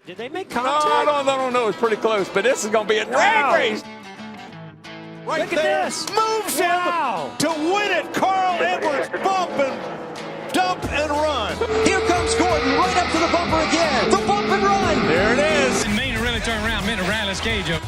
Did they make No, contact? I don't know. It's pretty close, but this is going to be a drag race. Right Look at there, this. moves Wow. him to win it. Carl Edwards bump and dump and run. Here comes Gordon right up to the bumper again. The bump and run. There it is. Maine to really turn around, Maine to Reilly's cage up.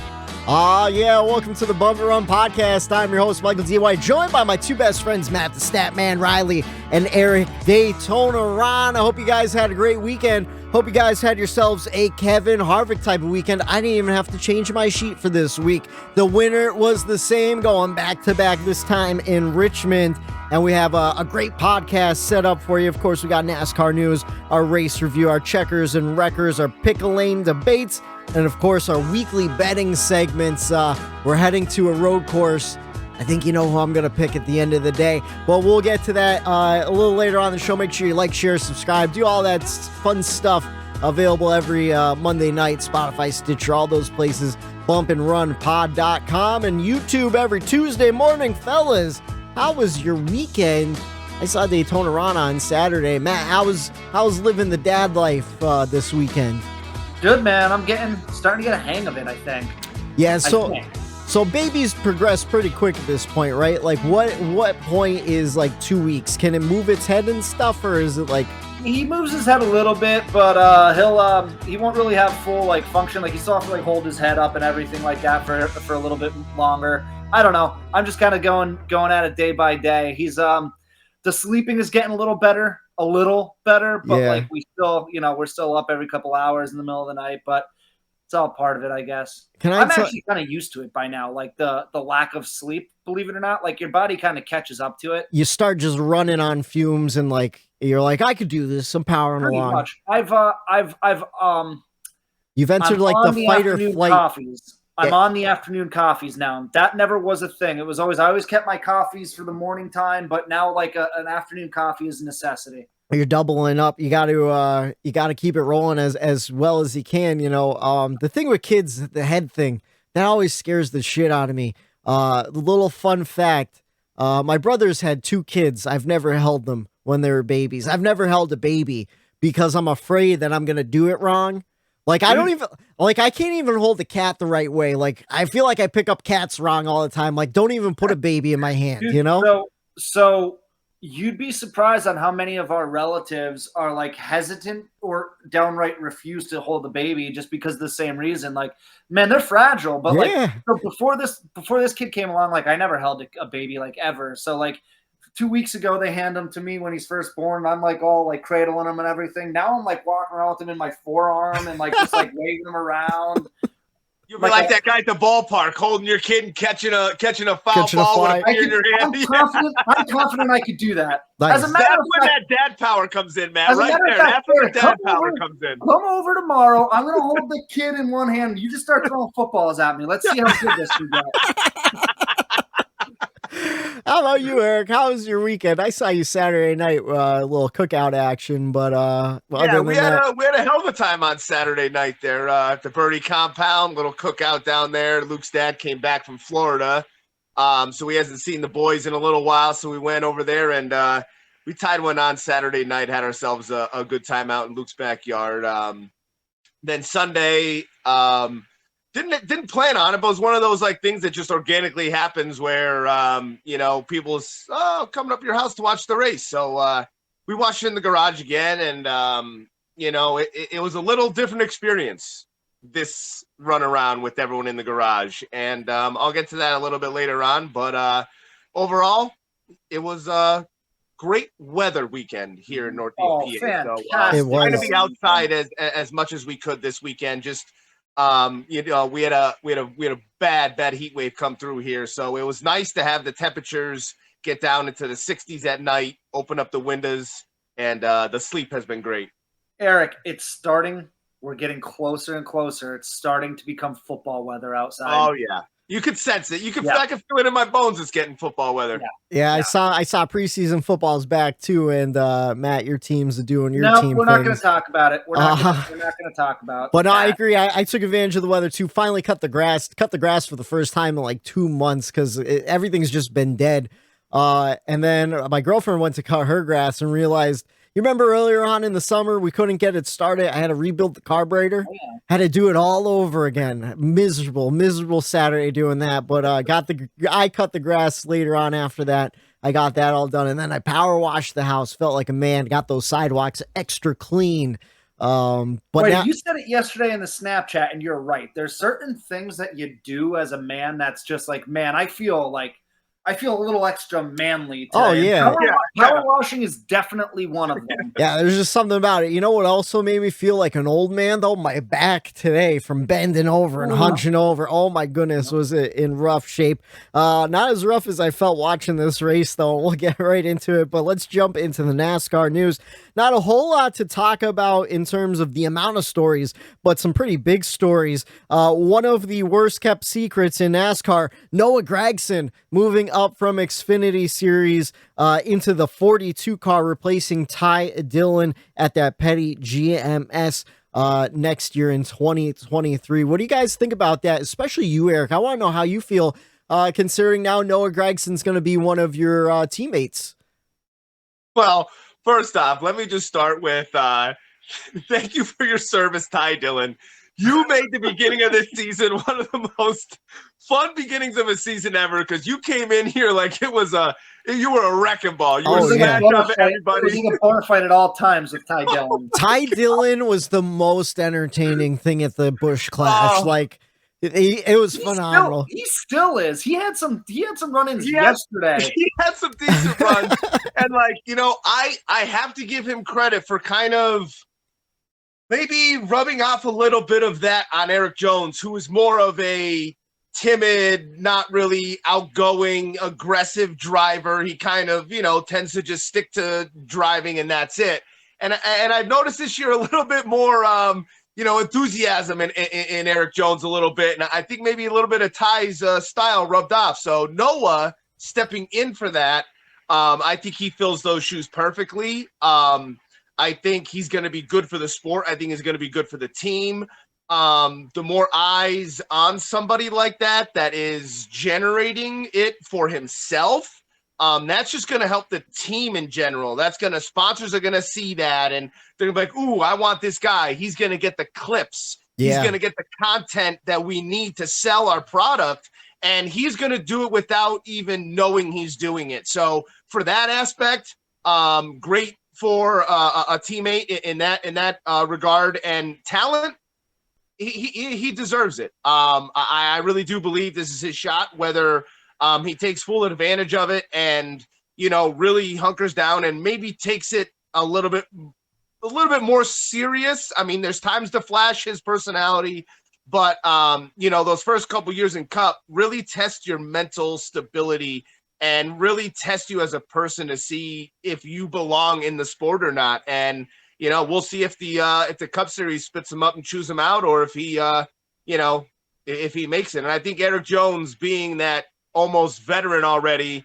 Yeah, welcome to the Bump and Run podcast. I'm your host, Michael D.Y., joined by my two best friends, Matt the Statman Reilly and Eric Daytona Ron. I hope you guys had a great weekend. Hope you guys had yourselves a Kevin Harvick type of weekend. I didn't even have to change my sheet for this week. The winner was the same, going back-to-back this time in Richmond. And we have a great podcast set up for you. Of course, we got NASCAR news, our race review, our checkers and wreckers, our pick-a-lane debates, and of course, our weekly betting segments. We're heading to a road course. I think you know who I'm going to pick at the end of the day. But we'll get to that a little later on in the show. Make sure you like, share, subscribe, do all that fun stuff. Available every Monday night, Spotify, Stitcher, all those places. bumpandrunpod.com and YouTube every Tuesday morning. Fellas, how was your weekend? I saw Daytona Ron on Saturday. Matt, how was living the dad life this weekend? Good, man. I'm starting to get a hang of it, I think. Yeah, so babies progress pretty quick at this point, right? Like what point is like 2 weeks? Can it move its head and stuff, or is it like he moves his head a little bit, but he won't really have full like function. Like he still has to like hold his head up and everything like that for a little bit longer. I don't know. I'm just kind of going at it day by day. He's the sleeping is getting a little better, but Yeah. like we're still up every couple hours in the middle of the night, but it's all part of it, I guess. I'm actually kind of used to it by now, like the lack of sleep, believe it or not. Like your body kind of catches up to it. you start just running on fumes and like you're like, I could do this. I'm powering Pretty along. much. You've entered I'm like on the fight or afternoon flight. coffees. I'm Yeah. on the afternoon coffees now. That never was a thing. I always kept my coffees for the morning time, but now like an afternoon coffee is a necessity. You're doubling up. You got to keep it rolling as well as you can. You know, the thing with kids, the head thing, that always scares the shit out of me. The little fun fact: my brothers had 2 kids. I've never held them when they were babies. I've never held a baby because I'm afraid that I'm gonna do it wrong. Like I can't even hold the cat the right way. Like I feel like I pick up cats wrong all the time. Like don't even put a baby in my hand. Dude, You know? So you'd be surprised on how many of our relatives are like hesitant or downright refuse to hold the baby just because of the same reason. Like, man, they're fragile. But Yeah. so before this kid came along, like I never held a baby like ever. So like 2 weeks ago, they hand him to me when he's first born. And I'm like all like cradling him and everything. Now I'm like walking around with him in my forearm and like just like waving him around. You'll be like that guy at the ballpark holding your kid and catching a foul ball with a beer in your hand. I'm confident I could do that. Nice. As a matter That's of when fact, that dad power comes in, man. As a Right matter of there. fact, That's when the Eric, dad come power over. comes in. come over tomorrow. I'm going to hold the kid in one hand. You just start throwing footballs at me. Let's see how good this can go. How about you, Eric? How was your weekend? I saw you Saturday night, a little cookout action, but Yeah, we had a hell of a time on Saturday night there at the Birdie compound. Little cookout down there. Luke's dad came back from Florida, so he hasn't seen the boys in a little while. So we went over there and we tied one on Saturday night. Had ourselves a good time out in Luke's backyard. Then Sunday, didn't plan on it, but it was one of those like things that just organically happens where people's coming up to your house to watch the race. So we watched it in the garage again, and it was a little different experience this run around with everyone in the garage, and I'll get to that a little bit later on. But overall, it was a great weather weekend here in Northeast PA. So It was. trying to be outside as much as we could this weekend. Just we had a bad heat wave come through here, so it was nice to have the temperatures get down into the 60s at night, open up the windows, and the sleep has been great. Eric, it's starting. We're getting closer and closer. It's starting to become football weather outside. Oh yeah, you could sense it. I can feel it in my bones. It's getting football weather. Yeah, I saw preseason football's back too, and Matt, your team's doing your team. We're not going to talk about it. We're not going to talk about. But no, I agree. I took advantage of the weather too. Finally cut the grass for the first time in like 2 months because everything's just been dead. And then my girlfriend went to cut her grass and realized You remember earlier on in the summer, we couldn't get it started. I had to rebuild the carburetor. Had to do it all over again. Miserable Saturday doing that. But I cut the grass later on after that. I got that all done. And then I power washed the house. Felt like a man. Got those sidewalks extra clean. But Wait, now, you said it yesterday in the Snapchat, and you're right. There's certain things that you do as a man that's just like, man, I feel a little extra manly today. Oh, yeah. Power washing is definitely one of them. yeah, there's just something about it. You know what also made me feel like an old man, though? My back today from bending over and hunching over. Oh, my goodness, was it in rough shape. Not as rough as I felt watching this race, though. We'll get right into it, but let's jump into the NASCAR news. Not a whole lot to talk about in terms of the amount of stories, but some pretty big stories. One of the worst kept secrets in NASCAR, Noah Gragson moving up from Xfinity Series into the 42 car, replacing Ty Dillon at that Petty GMS next year in 2023. What do you guys think about that? Especially you, Eric. I want to know how you feel considering now Noah Gragson's going to be one of your teammates. Well, first off, let me just start with thank you for your service, Ty Dillon. You made the beginning of this season one of the most fun beginnings of a season ever because you came in here like you were a wrecking ball. You were smashing up everybody. It was a bar fight at all times with Ty Dillon. Ty Dillon was the most entertaining thing at the Busch Clash. It was phenomenal. He still is. He had some run-ins yesterday. He had some decent runs. And I have to give him credit for kind of maybe rubbing off a little bit of that on Erik Jones, who is more of a timid, not really outgoing, aggressive driver. He kind of, tends to just stick to driving and that's it. And I've noticed this year a little bit more, enthusiasm in Erik Jones a little bit. And I think maybe a little bit of Ty's style rubbed off. So Noah stepping in for that, I think he fills those shoes perfectly. I think he's going to be good for the sport. I think he's going to be good for the team. The more eyes on somebody like that is generating it for himself, that's just going to help the team in general. Sponsors are going to see that, and they're going to be like, ooh, I want this guy. He's going to get the clips. Yeah. He's going to get the content that we need to sell our product, and he's going to do it without even knowing he's doing it. So for that aspect, great for a teammate in that regard, and talent, he deserves it. I really do believe this is his shot, whether he takes full advantage of it and really hunkers down and maybe takes it a little bit more serious. I mean, there's times to flash his personality, but those first couple years in Cup really test your mental stability and really test you as a person to see if you belong in the sport or not. And, we'll see if the Cup Series spits him up and chews him out, or if he, if he makes it. And I think Erik Jones, being that almost veteran already,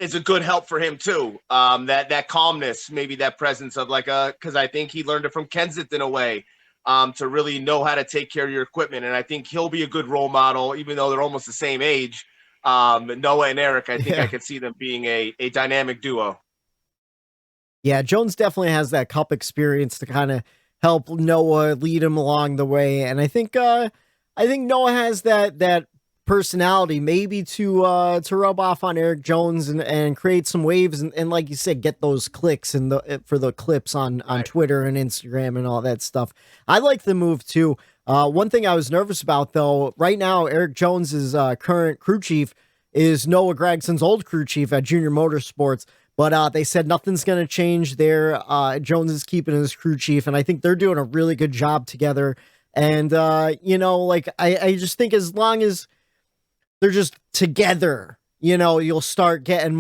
is a good help for him too. That calmness, maybe that presence of because I think he learned it from Kenseth in a way, to really know how to take care of your equipment. And I think he'll be a good role model, even though they're almost the same age. Noah and Eric, I think I could see them being a dynamic duo. Yeah, Jones definitely has that Cup experience to kind of help Noah, lead him along the way. And I think Noah has that personality maybe to rub off on Erik Jones and create some waves and like you said, get those clicks for the clips on Twitter and Instagram and all that stuff. I like the move too. One thing I was nervous about though, right now Erik Jones's current crew chief is Noah Gragson's old crew chief at Junior Motorsports, but they said nothing's going to change there. Jones is keeping his crew chief, and I think they're doing a really good job together. And I just think as long as they're just together, you'll start getting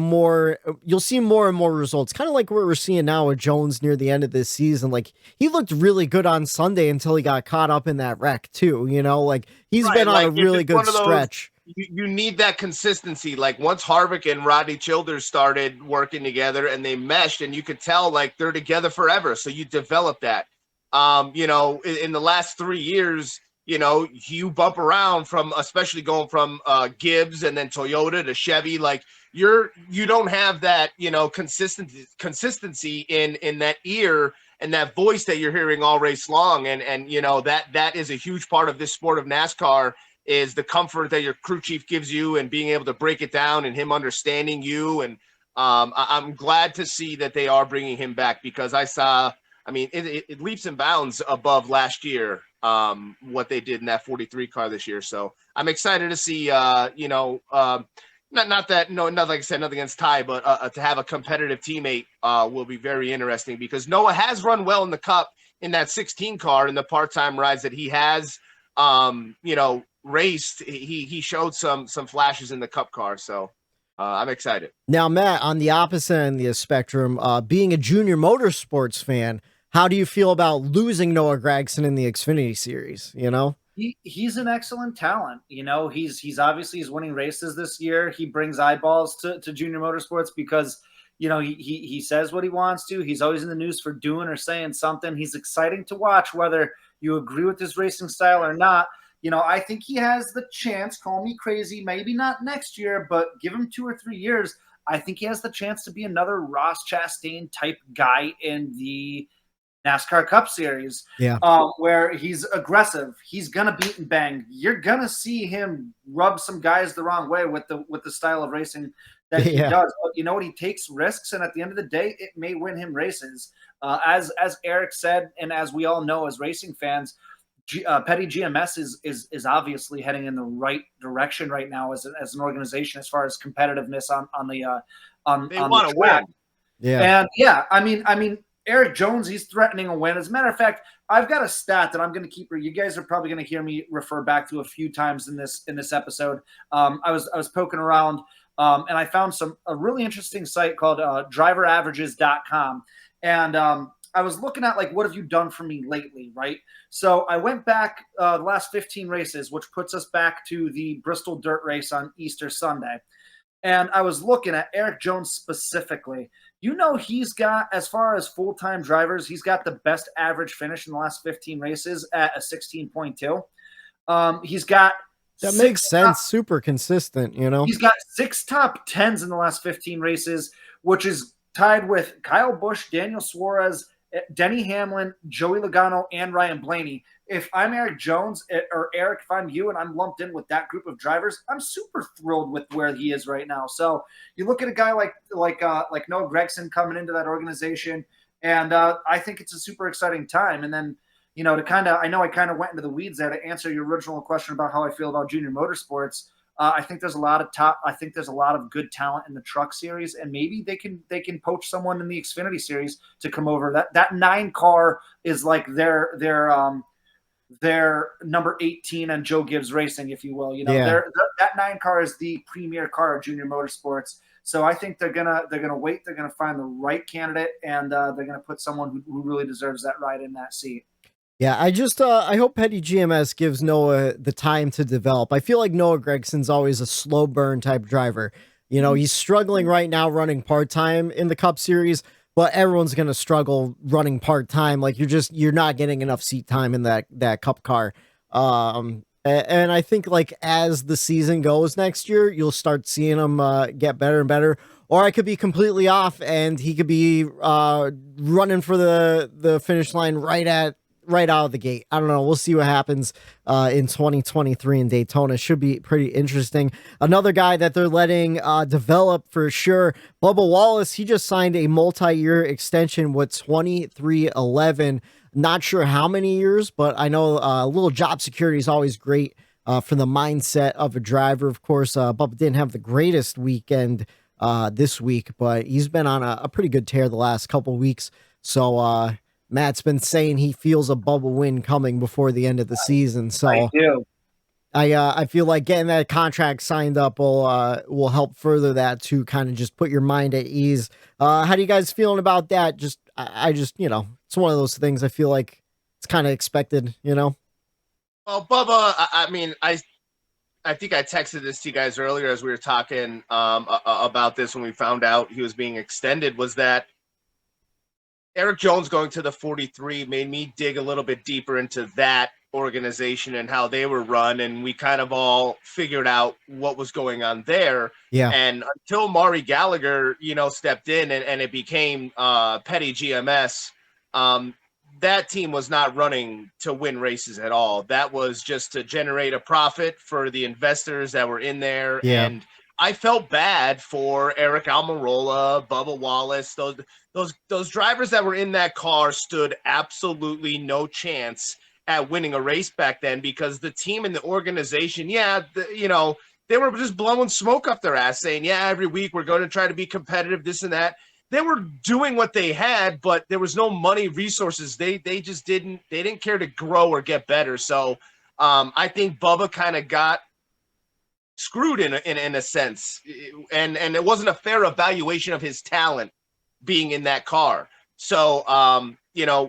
you'll see more and more results. Kind of like what we're seeing now with Jones near the end of this season. Like, he looked really good on Sunday until he got caught up in that wreck too. He's been on a really good stretch. You need that consistency. Like, once Harvick and Rodney Childers started working together and they meshed, and you could tell they're together forever. So you develop that. In the last 3 years, you bump around from, especially going from Gibbs and then Toyota to Chevy. Like you don't have that, consistency in that ear and that voice that you're hearing all race long. And that is a huge part of this sport of NASCAR, is the comfort that your crew chief gives you and being able to break it down and him understanding you. And I'm glad to see that they are bringing him back, because it leaps and bounds above last year, what they did in that 43 car this year. So I'm excited to see, not like I said, nothing against Ty, but to have a competitive teammate will be very interesting, because Noah has run well in the Cup in that 16 car in the part-time rides that he has, raced. He showed some flashes in the Cup car. So I'm excited. Now, Matt, on the opposite end of the spectrum, being a junior motorsports fan, how do you feel about losing Noah Gragson in the Xfinity Series? He's an excellent talent. He's obviously he's winning races this year. He brings eyeballs to junior motorsports because, he says what he wants to. He's always in the news for doing or saying something. He's exciting to watch, whether you agree with his racing style or not. I think he has the chance, call me crazy, maybe not next year, but give him 2 or 3 years. I think he has the chance to be another Ross Chastain type guy in the NASCAR Cup Series, where he's aggressive. He's gonna beat and bang. You're gonna see him rub some guys the wrong way with the style of racing that he does. But you know what? He takes risks, and at the end of the day, it may win him races. As Eric said, and as we all know as racing fans, Petty GMS is obviously heading in the right direction right now as an organization as far as competitiveness on the want to win. And I mean Eric Jones, he's threatening a win. As a matter of fact, I've got a stat that I'm going to keep. You guys are probably going to hear me refer back to a few times in this episode. I was poking around and I found a really interesting site called driveraverages.com, and I was looking at what have you done for me lately, right? So I went back the last 15 races, which puts us back to the Bristol Dirt Race on Easter Sunday. And I was looking at Eric Jones specifically. He's got, as far as full-time drivers, he's got the best average finish in the last 15 races at a 16.2. He's got that makes sense. Super consistent, He's got 6 top 10s in the last 15 races, which is tied with Kyle Busch, Daniel Suarez, Denny Hamlin, Joey Logano, and Ryan Blaney. If I'm Eric Jones, or Eric, if I'm you and I'm lumped in with that group of drivers, I'm super thrilled with where he is right now. So you look at a guy like Noah Gragson coming into that organization, and I think it's a super exciting time. And then, I know I kind of went into the weeds there to answer your original question about how I feel about junior motorsports. I think there's a lot of good talent in the Truck Series, and maybe they can poach someone in the Xfinity Series to come over. That 9 car is like their number 18 on Joe Gibbs Racing, if you will. That 9 car is the premier car of junior motorsports. So I think they're gonna wait. They're gonna find the right candidate, and they're gonna put someone who really deserves that ride in that seat. Yeah, I hope Petty GMS gives Noah the time to develop. I feel like Noah Gregson's always a slow burn type driver. He's struggling right now running part-time in the Cup Series, but everyone's going to struggle running part-time. Like you're not getting enough seat time in that Cup car. And I think as the season goes next year, you'll start seeing him get better and better. Or I could be completely off and he could be running for the finish line right out of the gate. I don't know. We'll see what happens in 2023 in Daytona. Should be pretty interesting. Another guy that they're letting develop for sure, Bubba Wallace. He just signed a multi-year extension with 2311. Not sure how many years, but I know a little job security is always great for the mindset of a driver. Of course, Bubba didn't have the greatest weekend this week, but he's been on a pretty good tear the last couple weeks. So, Matt's been saying he feels a Bubba win coming before the end of the season. So I do. I feel like getting that contract signed up will help further that, to kind of just put your mind at ease. How do you guys feeling about that? I just it's one of those things. I feel like it's kind of expected. Well, Bubba, I think I texted this to you guys earlier as we were talking about this when we found out he was being extended. Was that Eric Jones going to the 43 made me dig a little bit deeper into that organization and how they were run, and we kind of all figured out what was going on there. Yeah. And until Maury Gallagher, stepped in and it became Petty GMS, that team was not running to win races at all. That was just to generate a profit for the investors that were in there. Yeah. And I felt bad for Eric Almirola, Bubba Wallace, those drivers that were in that car stood absolutely no chance at winning a race back then, because the team and the organization, they were just blowing smoke up their ass saying, yeah, every week we're going to try to be competitive, this and that. They were doing what they had, but there was no money, resources. They didn't care to grow or get better. So I think Bubba kind of got screwed in a sense, and it wasn't a fair evaluation of his talent being in that car. So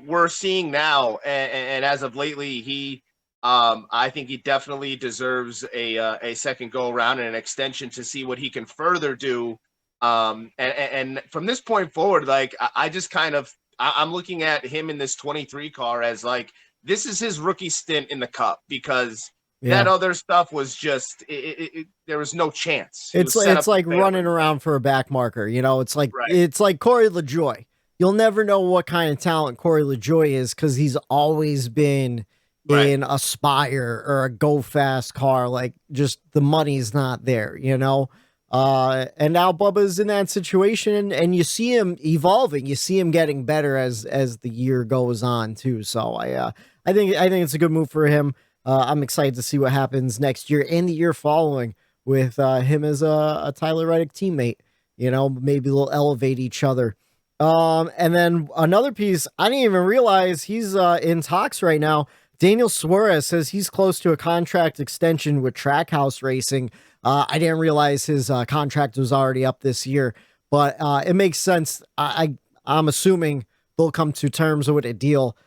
we're seeing now, and as of lately, he I think he definitely deserves a second go around and an extension to see what he can further do. And from this point forward, like I just I'm looking at him in this 23 car as like, this is his rookie stint in the Cup, because that other stuff was just, there was no chance. It's like running around for a back marker. It's like, It's like Corey LaJoie. You'll never know what kind of talent Corey LaJoie is, because he's always been in a Spire or a Go Fast car. Like, just the money's not there, and now Bubba's in that situation, and you see him evolving. You see him getting better as the year goes on too. So I think it's a good move for him. I'm excited to see what happens next year and the year following with him as a Tyler Reddick teammate. Maybe they'll elevate each other. And then another piece, I didn't even realize he's in talks right now. Daniel Suarez says he's close to a contract extension with Trackhouse Racing. I didn't realize his contract was already up this year, but it makes sense. I'm assuming they'll come to terms with a deal.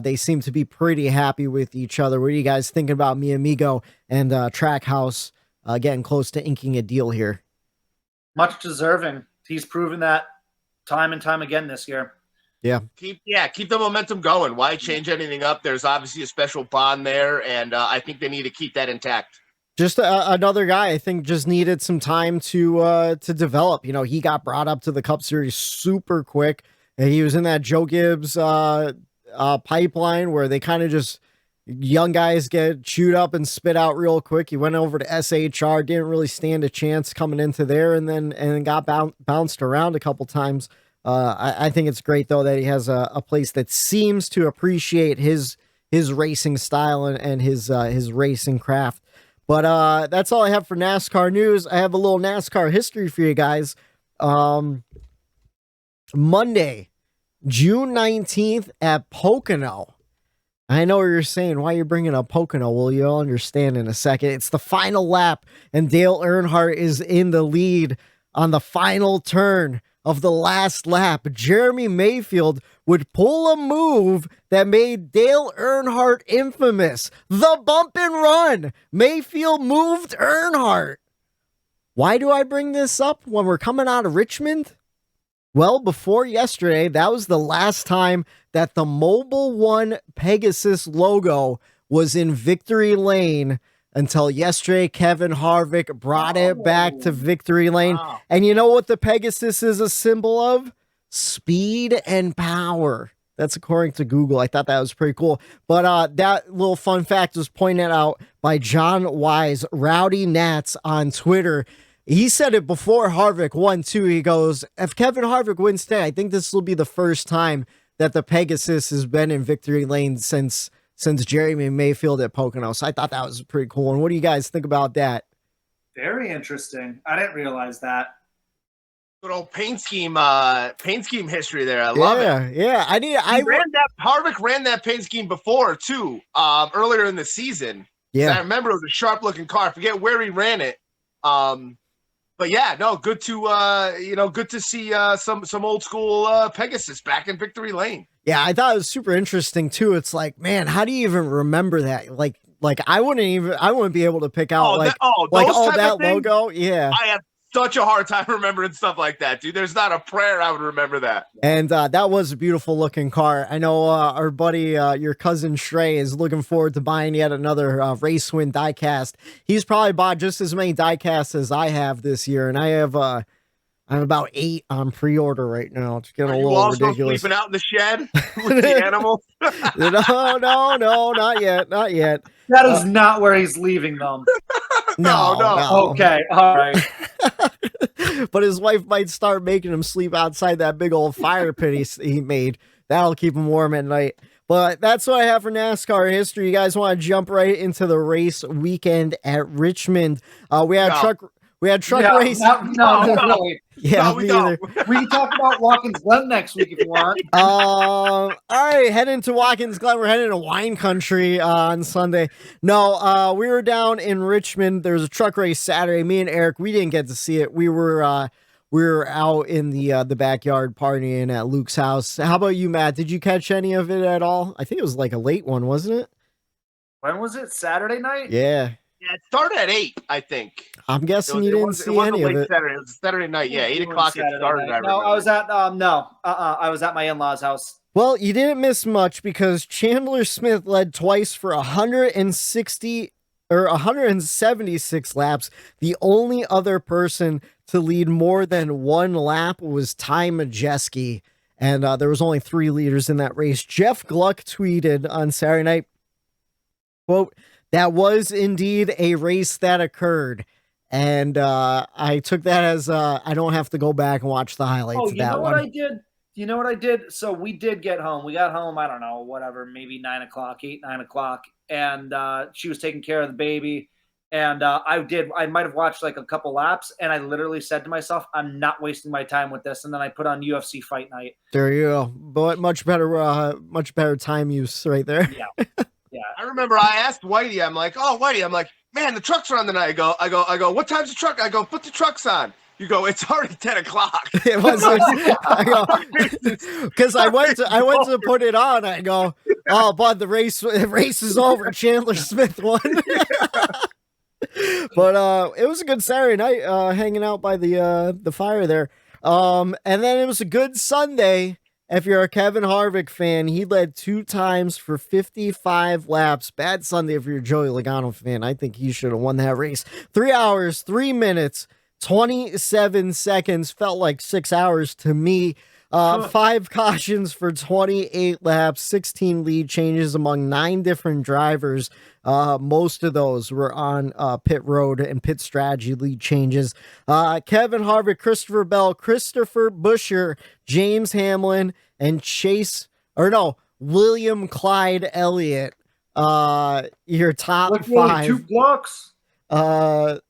They seem to be pretty happy with each other. What are you guys thinking about Mi Amigo and Trackhouse getting close to inking a deal here? Much deserving. He's proven that time and time again this year. Yeah. Keep the momentum going. Why change anything up? There's obviously a special bond there, and I think they need to keep that intact. Just another guy I think just needed some time to develop. He got brought up to the Cup Series super quick, and he was in that Joe Gibbs pipeline where they kind of just, young guys get chewed up and spit out real quick. He went over to SHR, didn't really stand a chance coming into there, and got bounced around a couple times. I think it's great though that he has a place that seems to appreciate his racing style and his racing craft. But that's all I have for NASCAR news. I have a little NASCAR history for you guys. Monday, June 19th at Pocono. I know what you're saying. Why are you bringing up Pocono? Well, you'll understand in a second. It's the final lap, and Dale Earnhardt is in the lead on the final turn of the last lap. Jeremy Mayfield would pull a move that made Dale Earnhardt infamous. The bump and run. Mayfield moved Earnhardt. Why do I bring this up when we're coming out of Richmond? Well, before yesterday, that was the last time that the Mobil 1 Pegasus logo was in victory lane, until yesterday Kevin Harvick brought it back to victory lane. Wow. And you know what the Pegasus is a symbol of? Speed and power. That's according to Google. I thought that was pretty cool. But that little fun fact was pointed out by John Wise, Rowdy Nats on Twitter. He said it before Harvick won too. He goes, if Kevin Harvick wins today, I think this will be the first time that the Pegasus has been in victory lane since Jeremy Mayfield at Pocono. So I thought that was pretty cool. And what do you guys think about that? Very interesting. I didn't realize that. Good old paint scheme history there. I love it. Yeah. Harvick ran that paint scheme before too, earlier in the season. Yeah. I remember it was a sharp looking car. I forget where he ran it. But yeah, no, good to see some old school Pegasus back in victory lane. Yeah, I thought it was super interesting too. It's like, man, how do you even remember that? Like I wouldn't be able to pick out that logo. Yeah. I have such a hard time remembering stuff like that, dude. There's not a prayer I would remember that. And that was a beautiful looking car. I know our buddy, your cousin Shrey, is looking forward to buying yet another race win diecast. He's probably bought just as many diecasts as I have this year, and I have about 8 on pre-order right now. It's getting a little also ridiculous. Sleeping out in the shed with the animals? No, not yet. That is not where he's leaving them. No. Okay, all right. But his wife might start making him sleep outside that big old fire pit he made. That'll keep him warm at night. But that's what I have for NASCAR history. You guys want to jump right into the race weekend at Richmond? We had truck race. No, really. Yeah, no, we don't. We can talk about Watkins Glen next week if you want. All right, heading to Watkins Glen. We're heading to wine country on Sunday. No, we were down in Richmond. There was a truck race Saturday. Me and Eric, we didn't get to see it. We were out in the backyard partying at Luke's house. How about you, Matt? Did you catch any of it at all? I think it was like a late one, wasn't it? When was it? Saturday night? Yeah. Yeah, it started at 8, I think. I'm guessing you didn't see any of it. Saturday. It was Saturday night. Yeah, 8 o'clock it started. I was at I was at my in-laws' house. Well, you didn't miss much because Chandler Smith led twice for 176 laps. The only other person to lead more than one lap was Majeski, and there was only 3 leaders in that race. Jeff Gluck tweeted on Saturday night, quote, "That was indeed a race that occurred." And I took that as I don't have to go back and watch the highlights of that one. You know what I did? So we did get home. We got home, I don't know, whatever, maybe 9 o'clock. And she was taking care of the baby. And I might have watched like a couple laps. And I literally said to myself, I'm not wasting my time with this. And then I put on UFC Fight Night. There you go. But much better time use right there. Yeah. Yeah. I remember I asked Whitey, I'm like, man, the trucks are on tonight. I go, what time's the truck? I go, put the trucks on. You go, it's already 10 o'clock. It was, because I went to put it on. I go, oh, bud, the race is over. Chandler Smith won. But it was a good Saturday night, hanging out by the fire there. And then it was a good Sunday. If you're a Kevin Harvick fan, he led 2 times for 55 laps. Bad Sunday if you're a Joey Logano fan. I think he should have won that race. 3 hours, 3 minutes, 27 seconds. Felt like 6 hours to me. 5 cautions for 28 laps, 16 lead changes among 9 different drivers. Most of those were on pit road and pit strategy lead changes. Kevin Harvick, Christopher Bell, Christopher Buescher, James Hamlin, and William Clyde Elliott. Your top 5. 2 blocks? No,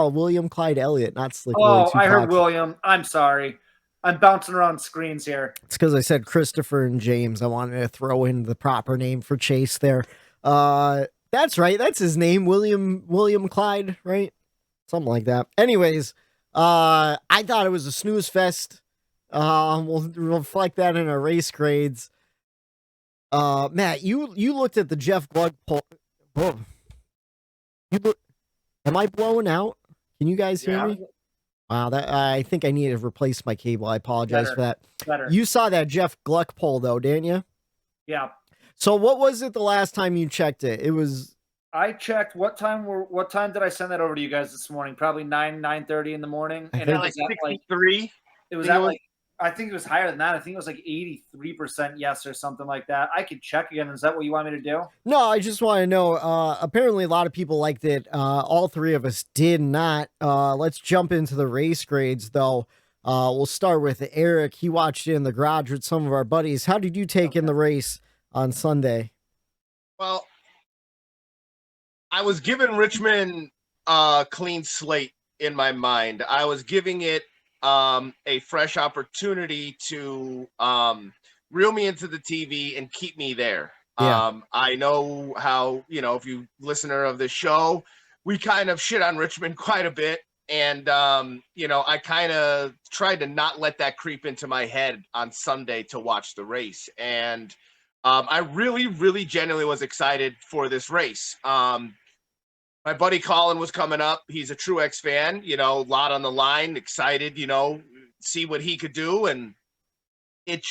William Clyde Elliott, not Slick. Oh, I heard William. I'm sorry. I'm bouncing around screens here. It's because I said Christopher and James. I wanted to throw in the proper name for Chase there. That's right. That's his name. William Clyde, right? Something like that. Anyways, I thought it was a snooze fest. We'll reflect that in our race grades. Matt, you looked at the Jeff Gluck poll. Oh. Am I blowing out? Can you guys hear me? Wow, I think I need to replace my cable. I apologize for that. Better. You saw that Jeff Gluck poll, though, didn't you? Yeah. So what was it the last time you checked it? It was. I checked. What time did I send that over to you guys this morning? Probably 9:30 in the morning. I And think it was like at 63. It was at like, I think it was higher than that. I think it was like 83% yes or something like that. I could check again. Is that what you want me to do? No, I just want to know. Apparently, a lot of people liked it. All 3 of us did not. Let's jump into the race grades, though. We'll start with Eric. He watched it in the garage with some of our buddies. How did you take in the race on Sunday? Well, I was giving Richmond a clean slate in my mind. I was giving it a fresh opportunity to reel me into the TV and keep me there. Yeah. I know how, if you listener of the show, we kind of shit on Richmond quite a bit. And, I kind of tried to not let that creep into my head on Sunday to watch the race. And I really, really genuinely was excited for this race. My my buddy Colin was coming up. He's a Truex fan, a lot on the line, excited, see what he could do. And it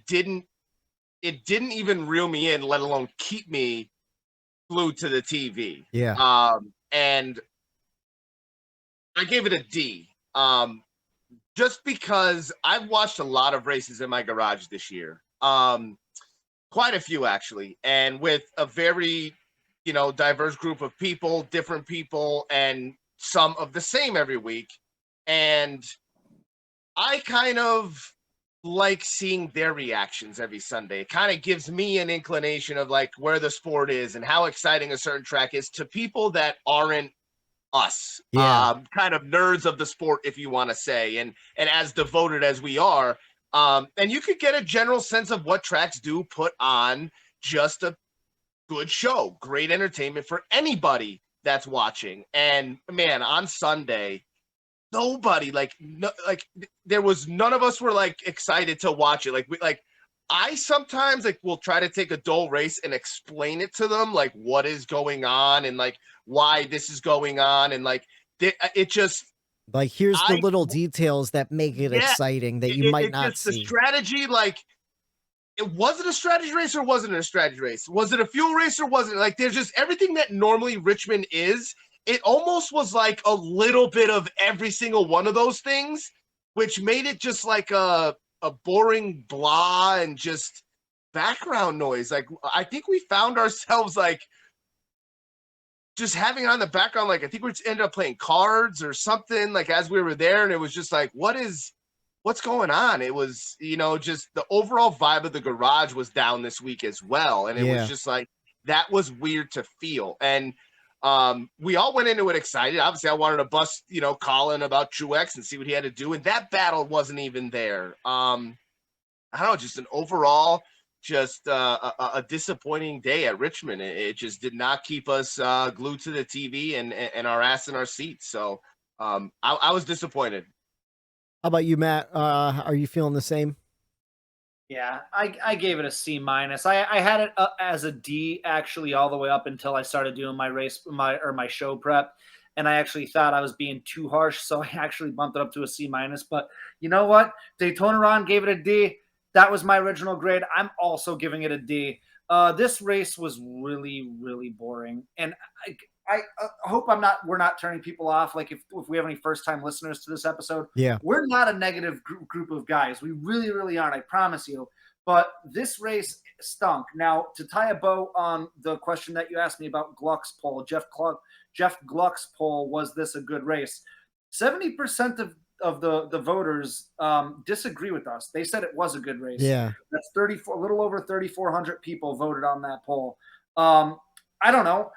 didn't even reel me in, let alone keep me glued to the TV. Yeah. And I gave it a D. Just because I've watched a lot of races in my garage this year. Quite a few, actually. And with a very, diverse group of people, different people, and some of the same every week. And I kind of like seeing their reactions every Sunday. It kind of gives me an inclination of like where the sport is and how exciting a certain track is to people that aren't us, kind of nerds of the sport, if you want to say, and as devoted as we are, and you could get a general sense of what tracks do put on just a good show, great entertainment for anybody that's watching. And man, on Sunday, nobody there was none of us were like excited to watch it. I sometimes will try to take a dull race and explain it to them, like what is going on and like why this is going on. And it just here's the little details that make it exciting that you might not see. The strategy, was it a strategy race or wasn't it a strategy race? Was it a fuel race or wasn't it? There's just everything that normally Richmond is. It almost was like a little bit of every single one of those things, which made it just like a boring blah and just background noise. I think we found ourselves just having on the background, I think we ended up playing cards or something as we were there. And it was just what's going on? It was, just the overall vibe of the garage was down this week as well. And it was just that was weird to feel. And we all went into it excited. Obviously, I wanted to bust, Colin about Truex and see what he had to do. And that battle wasn't even there. I don't know, just an overall, just a disappointing day at Richmond. It just did not keep us glued to the TV and our ass in our seats. So I was disappointed. How about you, Matt? Are you feeling the same? Yeah, I gave it a C minus. I had it as a D actually all the way up until I started doing my show prep, and I actually thought I was being too harsh, so I actually bumped it up to a C minus. But you know what? Daytona Ron gave it a D. That was my original grade. I'm also giving it a D. This race was really, really boring, and I hope we're not turning people off. If we have any first-time listeners to this episode, we're not a negative group of guys. We really, really aren't. I promise you. But this race stunk. Now, to tie a bow on the question that you asked me about Gluck's poll, Jeff Gluck's poll, was this a good race? 70% of the voters disagree with us. They said it was a good race. Yeah, that's a little over 3,400 people voted on that poll. I don't know.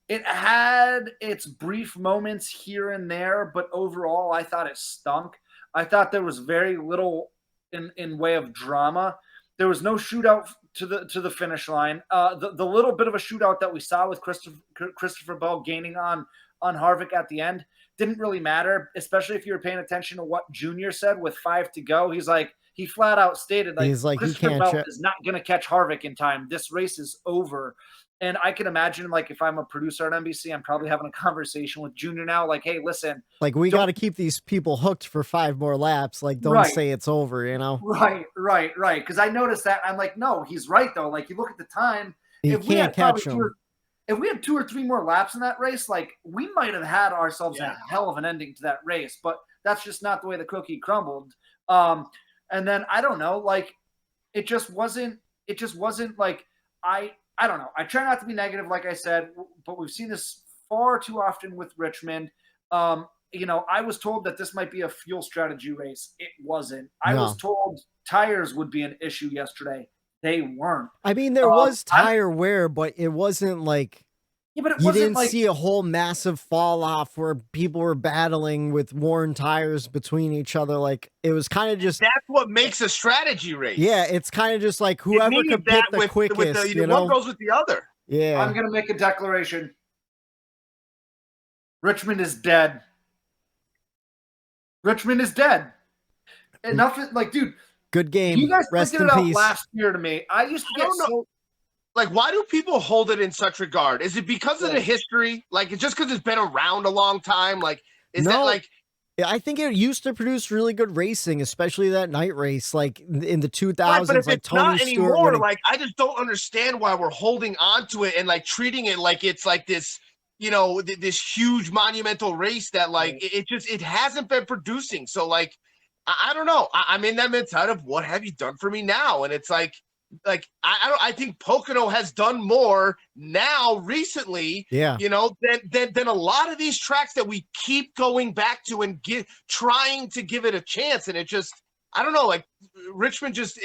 It had its brief moments here and there, but overall, I thought it stunk. I thought there was very little in way of drama. There was no shootout to the finish line. The little bit of a shootout that we saw with Christopher Bell gaining on Harvick at the end didn't really matter, especially if you were paying attention to what Junior said with 5 to go. He flat out stated Christopher Bell is not going to catch Harvick in time. This race is over. And I can imagine, if I'm a producer at NBC, I'm probably having a conversation with Junior now, hey, listen. We got to keep these people hooked for 5 more laps. Don't say it's over, Right. Because I noticed that. I'm no, he's right, though. You look at the time. You can't catch him. If we had 2 or 3 more laps in that race, we might have had ourselves a hell of an ending to that race. But that's just not the way the cookie crumbled. And then, I don't know, it just wasn't I don't know. I try not to be negative, like I said, but we've seen this far too often with Richmond. I was told that this might be a fuel strategy race. It wasn't. I was told tires would be an issue yesterday. They weren't. I mean, there was tire wear, but it wasn't but it you wasn't didn't see a whole massive fall off where people were battling with worn tires between each other. It was kind of just that's what makes a strategy race. Yeah, it's kind of just whoever could pit the quickest. One goes with the other. Yeah, I'm gonna make a declaration. Richmond is dead. Richmond is dead. Enough. Dude. Good game. You guys Rest figured in it out peace. last year to me. I used to get so. Like, why do people hold it in such regard? Is it because of the history? Like, it's just because it's been around a long time? Like, is that like? I think it used to produce really good racing, especially that night race, like in the 2000s. Right, but if like it's Tony not Stewart anymore, winning. like I just don't understand why we're holding on to it and like treating it like it's like this, you know, this huge monumental race that like it hasn't been producing. So like, I don't know. I'm in that mentality of what have you done for me now? And it's like I think Pocono has done more now recently, you know, than a lot of these tracks that we keep going back to and trying to give it a chance. And it just, I don't know, like Richmond just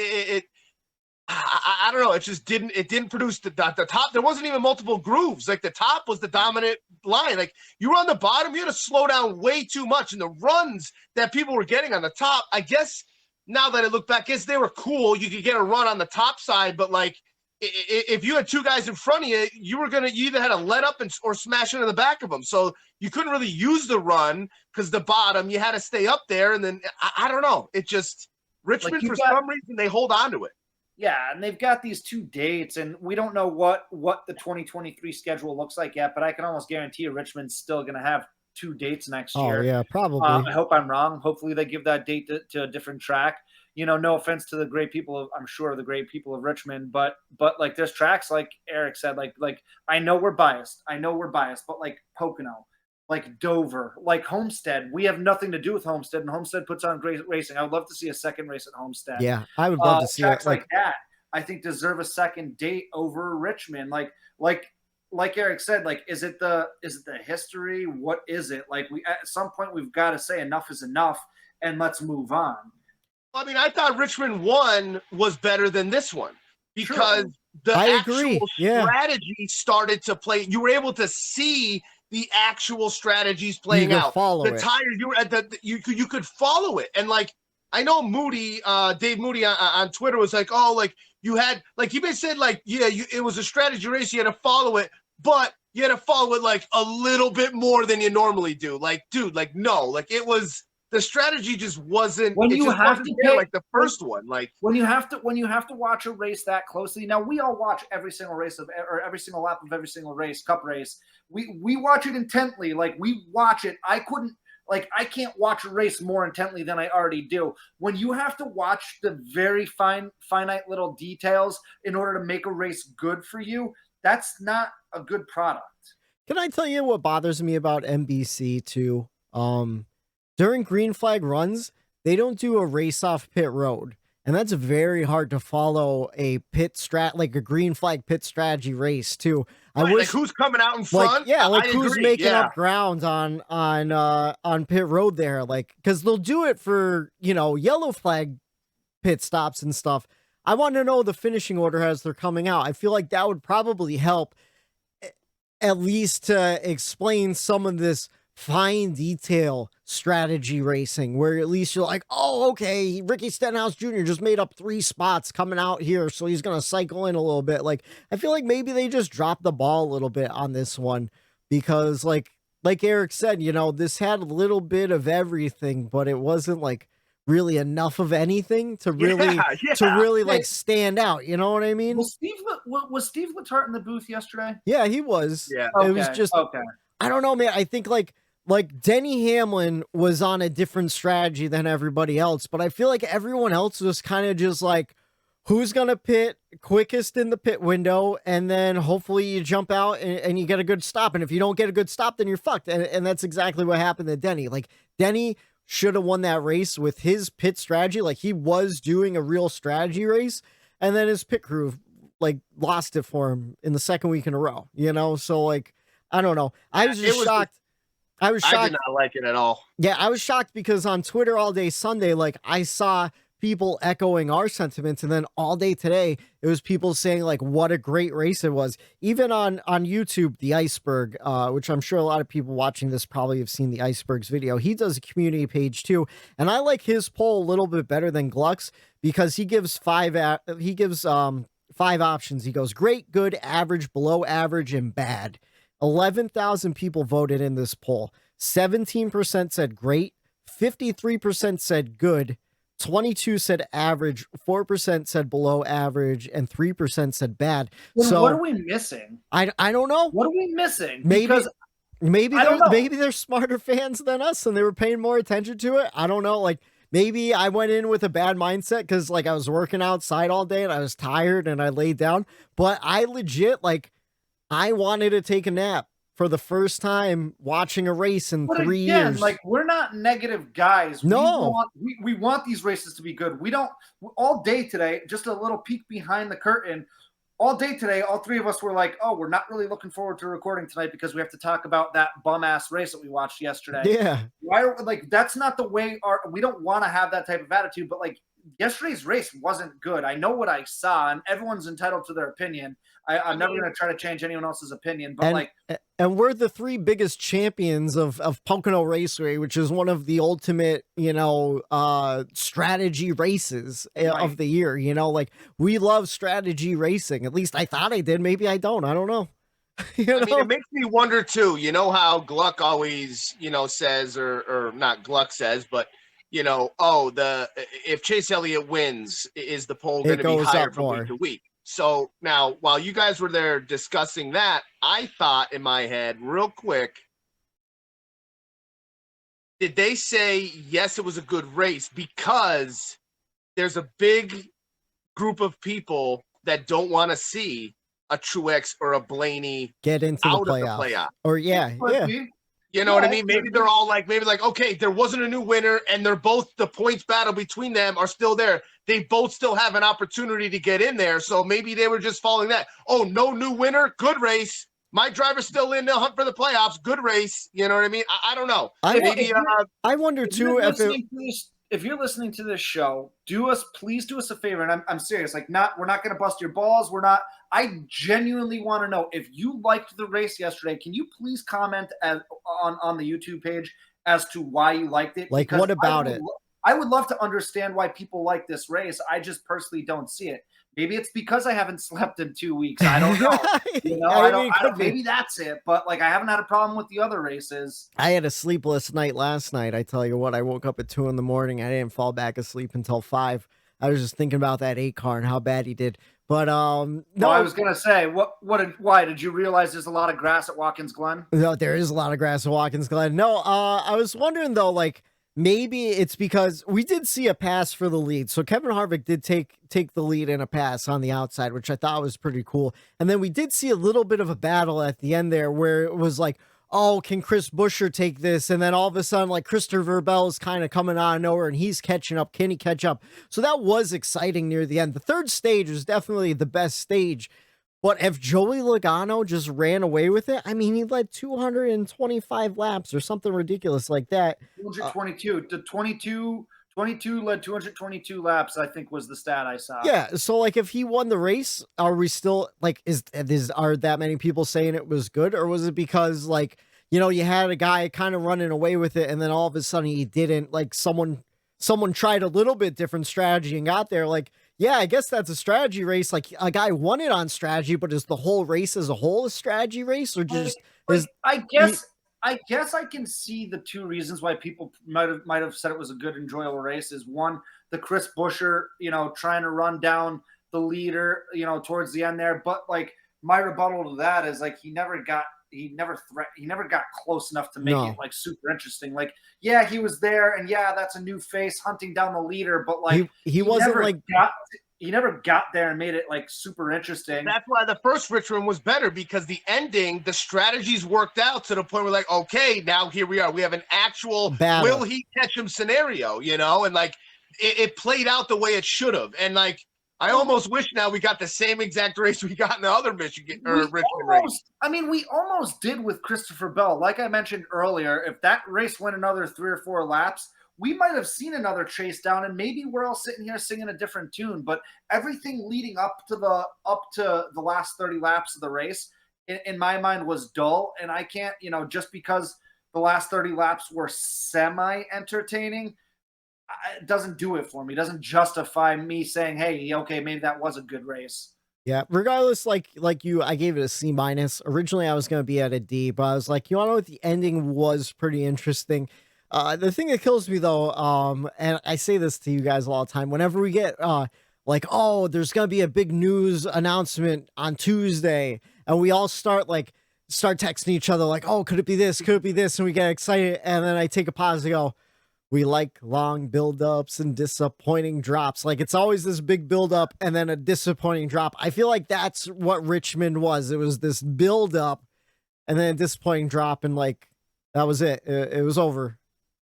I don't know. It just didn't produce the top. There wasn't even multiple grooves. Like the top was the dominant line. Like you were on the bottom, you had to slow down way too much. And the runs that people were getting on the top, I guess now that I look back, yes, they were cool. You could get a run on the top side, but like if you had two guys in front of you, you either had to let up or smash into the back of them. So you couldn't really use the run because the bottom, you had to stay up there. And then I don't know. It just Richmond for some reason they hold on to it. Yeah, and they've got these 2 dates, and we don't know what the 2023 schedule looks like yet, but I can almost guarantee you Richmond's still going to have 2 dates next year. Oh, yeah, probably. I hope I'm wrong. Hopefully they give that date to a different track. You know, no offense to the great people of, I'm sure the great people of Richmond, but like there's tracks like Eric said, like I know we're biased. But like Pocono, like Dover, like Homestead, we have nothing to do with Homestead, and Homestead puts on great racing. I would love to see a second race at Homestead. Yeah, I would love to see tracks like that. I think deserve a second date over Richmond. Like Eric said, like is it the history? What is it? Like at some point we've got to say enough is enough and let's move on. I mean, I thought Richmond 1 was better than this one because the actual strategy started to play. You were able to see the actual strategies playing out. The tires, you could follow it. And like, I know Moody, Dave Moody on Twitter was like, oh, like you had, like he basically said, like, yeah, it was a strategy race. You had to follow it, but you had to follow it like a little bit more than you normally do. Like, dude, like, no, like it was, the strategy just wasn't, when you have to pay, like the first one, like when you have to watch a race that closely. Now we all watch every single race or every single lap of every single race, cup race. We watch it intently. Like we watch it. I can't watch a race more intently than I already do. When you have to watch the very finite little details in order to make a race good for you, that's not a good product. Can I tell you what bothers me about NBC too? During green flag runs, they don't do a race off pit road. And that's very hard to follow a like a green flag pit strategy race too. I wish, like who's coming out in front? Like who's making up ground on pit road there. Like, cause they'll do it for, you know, yellow flag pit stops and stuff. I want to know the finishing order as they're coming out. I feel like that would probably help at least to explain some of this fine detail strategy racing where at least you're like, oh, okay, Ricky Stenhouse Jr. just made up 3 spots coming out here, so he's going to cycle in a little bit. Like, I feel like maybe they just dropped the ball a little bit on this one because like Eric said, you know, this had a little bit of everything, but it wasn't like really enough of anything to really like stand out. You know what I mean? Was Steve Letarte in the booth yesterday? Yeah, he was. Yeah. It was just, I don't know, man. I think like Denny Hamlin was on a different strategy than everybody else, but I feel like everyone else was kind of just like, who's going to pit quickest in the pit window, and then hopefully you jump out and you get a good stop. And if you don't get a good stop, then you're fucked. And that's exactly what happened to Denny. Like, Denny should have won that race with his pit strategy. Like, he was doing a real strategy race, and then his pit crew, like, lost it for him in the second week in a row, you know? So, like, I don't know. I was just shocked. I was shocked. I did not like it at all. Yeah, I was shocked because on Twitter all day Sunday, like, I saw people echoing our sentiments, and then all day today, it was people saying, like, what a great race it was. Even on YouTube, The Iceberg, which I'm sure a lot of people watching this probably have seen The Iceberg's video. He does a community page too, and I like his poll a little bit better than Gluck's because he gives 5 options. He goes great, good, average, below average, and bad. 11,000 people voted in this poll. 17% said great, 53% said good, 22 said average, 4% said below average, and 3% said bad. Well, so what are we missing? I don't know. What are we missing? Maybe Because maybe they're smarter fans than us and they were paying more attention to it. I don't know. Like maybe I went in with a bad mindset because like I was working outside all day and I was tired and I laid down. But I legit I wanted to take a nap for the first time watching a race in 3 years. Like we're not negative guys. No, we want these races to be good. We don't all day today. Just a little peek behind the curtain. All day today, all three of us were like, "Oh, we're not really looking forward to recording tonight because we have to talk about that bum ass race that we watched yesterday." Yeah, that's not the way we don't want to have that type of attitude. But like yesterday's race wasn't good. I know what I saw, and everyone's entitled to their opinion. I'm never going to try to change anyone else's opinion, but and we're the three biggest champions of Pocono Raceway, which is one of the ultimate, strategy races of the year. Like we love strategy racing. At least I thought I did. Maybe I don't. I don't know. It makes me wonder too. You know how Gluck always, says, or not Gluck says, but if Chase Elliott wins, is the poll going to be higher from week to week? So now, while you guys were there discussing that, I thought in my head, real quick, did they say, yes, it was a good race because there's a big group of people that don't want to see a Truex or a Blaney get into the playoff. Or yeah. You know what I mean? Maybe they're all like, okay, there wasn't a new winner and they're both, the points battle between them are still there. They both still have an opportunity to get in there. So maybe they were just following that. Oh, no new winner. Good race. My driver's still in the hunt for the playoffs. Good race. You know what I mean? I don't know. I wonder too if you're listening to this show, please do us a favor. And I'm serious. We're not going to bust your balls. I genuinely want to know if you liked the race yesterday. Can you please comment on the YouTube page as to why you liked it? Like, what about it? I would love to understand why people like this race. I just personally don't see it. Maybe it's because I haven't slept in 2 weeks. I don't know. I don't. Maybe that's it. But I haven't had a problem with the other races. I had a sleepless night last night. I tell you what, I woke up at 2 a.m. I didn't fall back asleep until 5. I was just thinking about that 8 car and how bad he did. But no, I was gonna say, why did you realize there's a lot of grass at Watkins Glen? No, there is a lot of grass at Watkins Glen. No, I was wondering though, maybe it's because we did see a pass for the lead. So Kevin Harvick did take the lead in a pass on the outside, which I thought was pretty cool. And then we did see a little bit of a battle at the end there where it was like, oh, can Chris Buescher take this? And then all of a sudden, Christopher Bell is kind of coming out of nowhere and he's catching up. Can he catch up? So that was exciting near the end. The third stage was definitely the best stage. But if Joey Logano just ran away with it, he led 225 laps or something ridiculous like that. 222. The 22 led 222 laps, I think was the stat I saw. Yeah, so if he won the race, are we still are that many people saying it was good, or was it because you had a guy kind of running away with it and then all of a sudden he didn't, someone tried a little bit different strategy and got there? Yeah, I guess that's a strategy race. A guy won it on strategy, but is the whole race as a whole a strategy race, or just I guess I can see the two reasons why people might have said it was a good, enjoyable race. Is one, the Chris Buescher, trying to run down the leader, towards the end there. But my rebuttal to that is he never got close enough to make it super interesting. Yeah, he was there, and yeah, that's a new face hunting down the leader, but he wasn't he never got there and made it super interesting. That's why the first Richmond was better, because the ending, the strategies worked out to the point where okay, now here we are. We have an actual battle. Will he catch him scenario, and it played out the way it should have. And I almost wish now we got the same exact race we got in the other Richmond race. We almost did with Christopher Bell. Like I mentioned earlier, if that race went another 3 or 4 laps, we might have seen another chase down, and maybe we're all sitting here singing a different tune. But everything leading up to the last 30 laps of the race, in my mind, was dull. And I can't, just because the last 30 laps were semi-entertaining, it doesn't do it for me. It doesn't justify me saying, hey, okay, maybe that was a good race. Yeah, regardless, I gave it a C-. Originally, I was going to be at a D, but I was you want to know what? The ending was pretty interesting. The thing that kills me though, and I say this to you guys all the time, whenever we get like, oh, there's gonna be a big news announcement on Tuesday, and we all start texting each other like, oh, could it be this? Could it be this? And we get excited, and then I take a pause and go, we like long buildups and disappointing drops. Like, it's always this big buildup and then a disappointing drop. I feel like that's what Richmond was. It was this buildup and then a disappointing drop, and like that was it. It was over.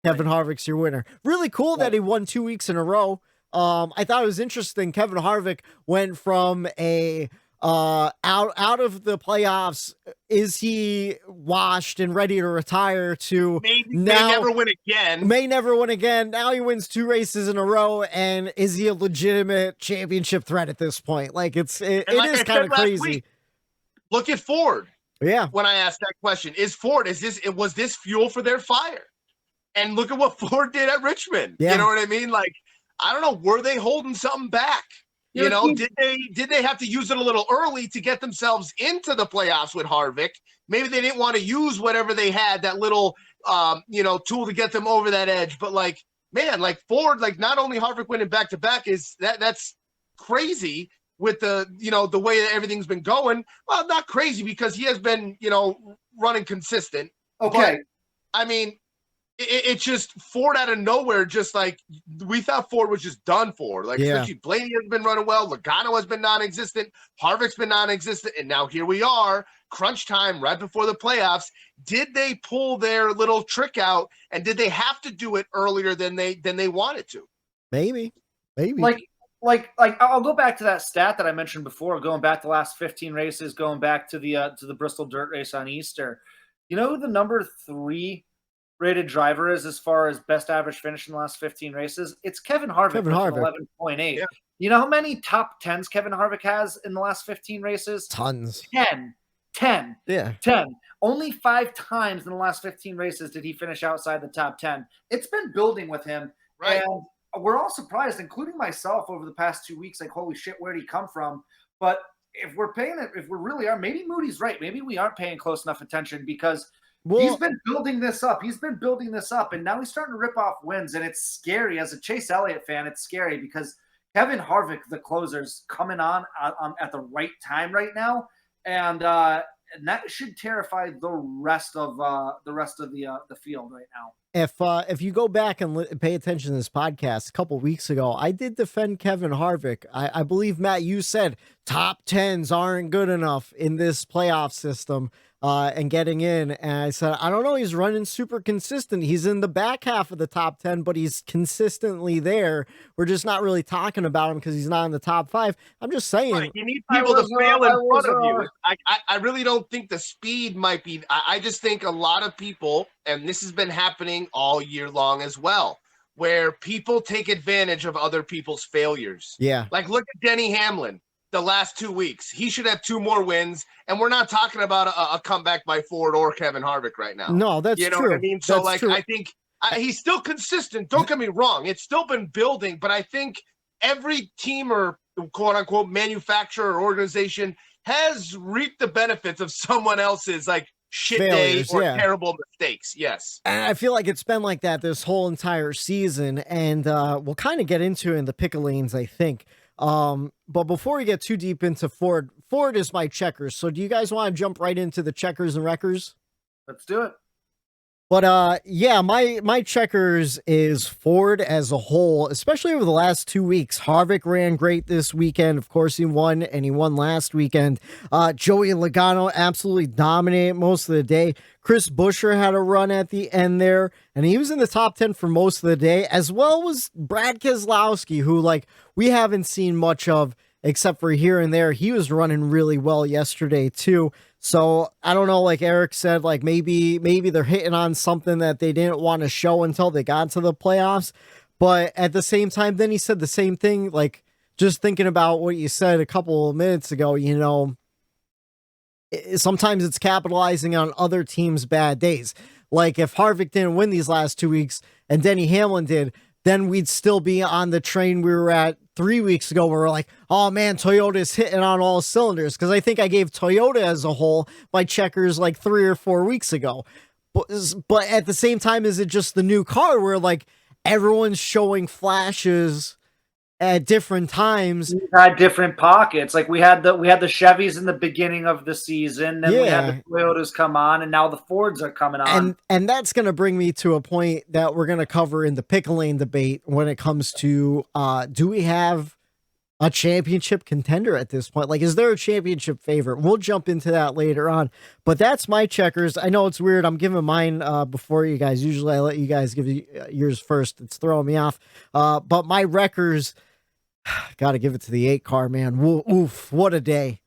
Kevin Harvick's your winner. Really cool that he won 2 weeks in a row. I thought it was interesting. Kevin Harvick went from a out of the playoffs, is he washed and ready to retire, to may now never win again. May never win again. Now he wins 2 races in a row, and is he a legitimate championship threat at this point? Like, it like is kind of crazy. Week, look at Ford. Yeah. When I asked that question, was this fuel for their fire? And look at what Ford did at Richmond. Yeah. You know what I mean? Like, I don't know, were they holding something back? You know, did they have to use it a little early to get themselves into the playoffs with Harvick? Maybe they didn't want to use whatever they had, that little tool to get them over that edge. But like, man, like Ford, like not only Harvick winning back to back is that's crazy with the way that everything's been going. Well, not crazy because he has been, running consistent. Okay. But, I mean, it's just Ford out of nowhere. Just like we thought Ford was just done for. Like, especially Blaney has been running well. Logano has been non-existent. Harvick's been non-existent. And now here we are, crunch time right before the playoffs. Did they pull their little trick out? And did they have to do it earlier than they wanted to? Maybe. Like I'll go back to that stat that I mentioned before, going back the last 15 races, going back to the Bristol Dirt Race on Easter. You know who the number 3 rated driver is as far as best average finish in the last 15 races? It's Kevin Harvick. 11.8. Yeah. You know how many top 10s Kevin Harvick has in the last 15 races? Tons. 10. Yeah. 10. Only 5 times in the last 15 races did he finish outside the top 10. It's been building with him. Right. And we're all surprised, including myself, over the past 2 weeks, like, holy shit, where did he come from? But if we really are, maybe Moody's right. Maybe we aren't paying close enough attention, because he's been building this up. And now he's starting to rip off wins, and it's scary. As a Chase Elliott fan, it's scary because Kevin Harvick, the closer's coming on at the right time right now, and that should terrify the rest of the field right now. If you go back and pay attention to this podcast a couple weeks ago, I did defend Kevin Harvick. I believe, Matt, you said top 10s aren't good enough in this playoff system. And getting in, and I said, I don't know, he's running super consistent. He's in the back half of the top 10, but he's consistently there. We're just not really talking about him because he's not in the top 5. I'm just saying. Right. You need people to fail in front of you. I really don't think the speed might be. I just think a lot of people, and this has been happening all year long as well, where people take advantage of other people's failures. Yeah. Like, look at Denny Hamlin. The last 2 weeks, he should have 2 more wins, and we're not talking about a comeback by Ford or Kevin Harvick right now. No, that's true. What I mean? So, I think he's still consistent. Don't get me wrong; it's still been building, but I think every team or quote unquote manufacturer or organization has reaped the benefits of someone else's shit failures, day or terrible mistakes. Yes, and I feel like it's been like that this whole entire season, and we'll kind of get into it in the pickle lanes, I think. But before we get too deep into Ford is my checkers. So do you guys want to jump right into the checkers and wreckers? Let's do it. But yeah, my checkers is Ford as a whole, especially over the last 2 weeks. Harvick ran great this weekend. Of course, he won, and he won last weekend. Joey Logano absolutely dominated most of the day. Chris Buescher had a run at the end there, and he was in the top 10 for most of the day, as well was Brad Keselowski, who we haven't seen much of except for here and there. He was running really well yesterday too. So I don't know, like Eric said, maybe they're hitting on something that they didn't want to show until they got to the playoffs. But at the same time, then he said the same thing, just thinking about what you said a couple of minutes ago, sometimes it's capitalizing on other teams' bad days. Like if Harvick didn't win these last 2 weeks and Denny Hamlin did, then we'd still be on the train we were at 3 weeks ago where we're like, oh man, Toyota's hitting on all cylinders. Because I think I gave Toyota as a whole my checkers 3 or 4 weeks ago. but at the same time, is it just the new car where like everyone's showing flashes at different times? We had different pockets. Like we had the Chevys in the beginning of the season, then we had the Toyotas come on, and now the Fords are coming on. And that's going to bring me to a point that we're going to cover in the pick lane debate when it comes to do we have a championship contender at this point? Like, is there a championship favorite? We'll jump into that later on, but that's my checkers. I know it's weird. I'm giving mine before you guys. Usually I let you guys give yours first. It's throwing me off. But my wreckers, got to give it to the 8 car, man. Oof, what a day.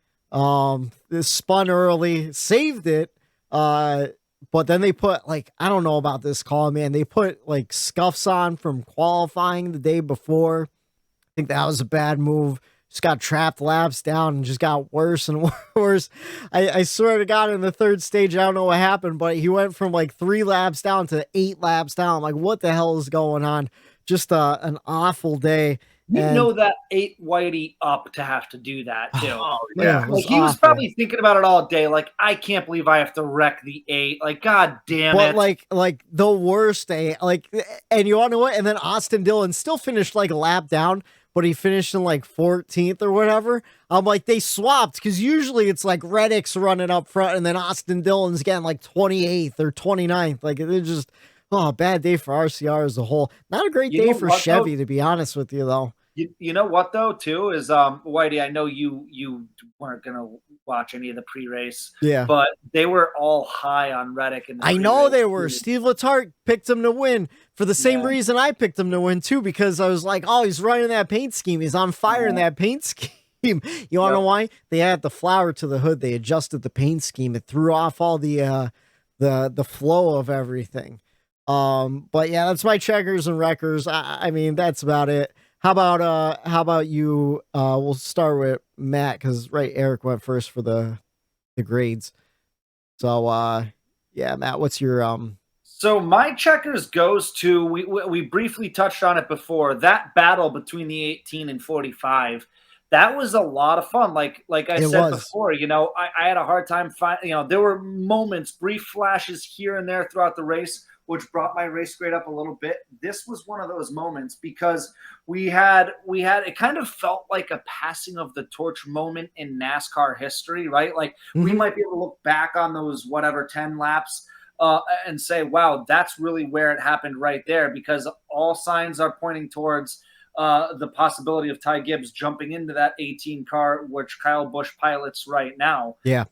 This spun early, saved it. But then they put, like, I don't know about this call, man. They put like scuffs on from qualifying the day before. I think that was a bad move. Just got trapped laps down and just got worse and worse. I swear to God, in the third stage, I don't know what happened, but he went from like 3 laps down to 8 laps down. I'm like, what the hell is going on? Just an awful day. You know that ate Whitey up to have to do that too. Oh, yeah. Like he was probably thinking about it all day. Like, I can't believe I have to wreck the 8. Like, God damn it. But like the worst day. Like, and you want to know what? And then Austin Dillon still finished like a lap down, but he finished in like 14th or whatever. I'm like, they swapped because usually it's like Reddick's running up front and then Austin Dillon's getting like 28th or 29th. Like, it's just bad day for RCR as a whole. Not a great day for Chevy, to be honest with you, though. You know what though too is Whitey, I know you weren't gonna watch any of the pre-race, but they were all high on Reddick, and I know they were. Steve Letarte picked him to win for the same reason I picked him to win too, because I was like, oh, he's running that paint scheme, he's on fire in that paint scheme. You wanna know why? They had the flower to the hood, they adjusted the paint scheme, it threw off all the flow of everything. But yeah, that's my checkers and wreckers. I mean, that's about it. How about you? We'll start with Matt because Eric went first for the grades. So yeah, Matt, what's your So my checkers goes to we briefly touched on it before, that battle between the 18 and 45. That was a lot of fun. Like I said before, I had a hard time finding. There were moments, brief flashes here and there throughout the race, which brought my race grade up a little bit. This was one of those moments because we had it kind of felt like a passing of the torch moment in NASCAR history, right? Like we might be able to look back on those 10 laps and say, wow, that's really where it happened right there, because all signs are pointing towards the possibility of Ty Gibbs jumping into that 18 car, which Kyle Busch pilots right now. Yeah.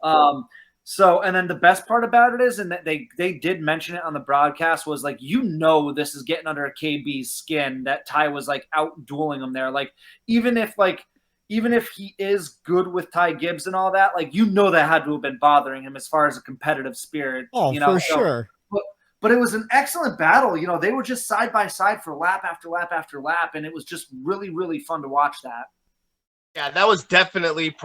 So, and then the best part about it is, and that they did mention it on the broadcast, was like, this is getting under a KB's skin, that Ty was like out dueling him there. Like, even if he is good with Ty Gibbs and all that, like, that had to have been bothering him as far as a competitive spirit. Oh, for sure. But it was an excellent battle. They were just side by side for lap after lap after lap, and it was just really, really fun to watch that. Yeah, that was definitely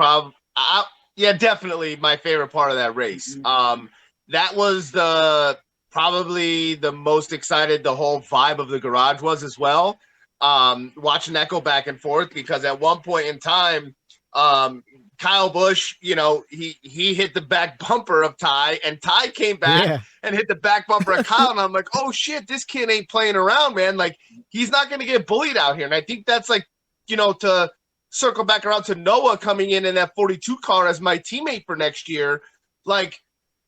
definitely my favorite part of that race. That was probably the most excited the whole vibe of the garage was as well. Watching that go back and forth, because at one point in time, Kyle Busch, he hit the back bumper of Ty, and Ty came back and hit the back bumper of Kyle, and I'm like, oh shit, this kid ain't playing around, man. Like, he's not going to get bullied out here. And I think that's like, to circle back around to Noah coming in that 42 car as my teammate for next year. Like,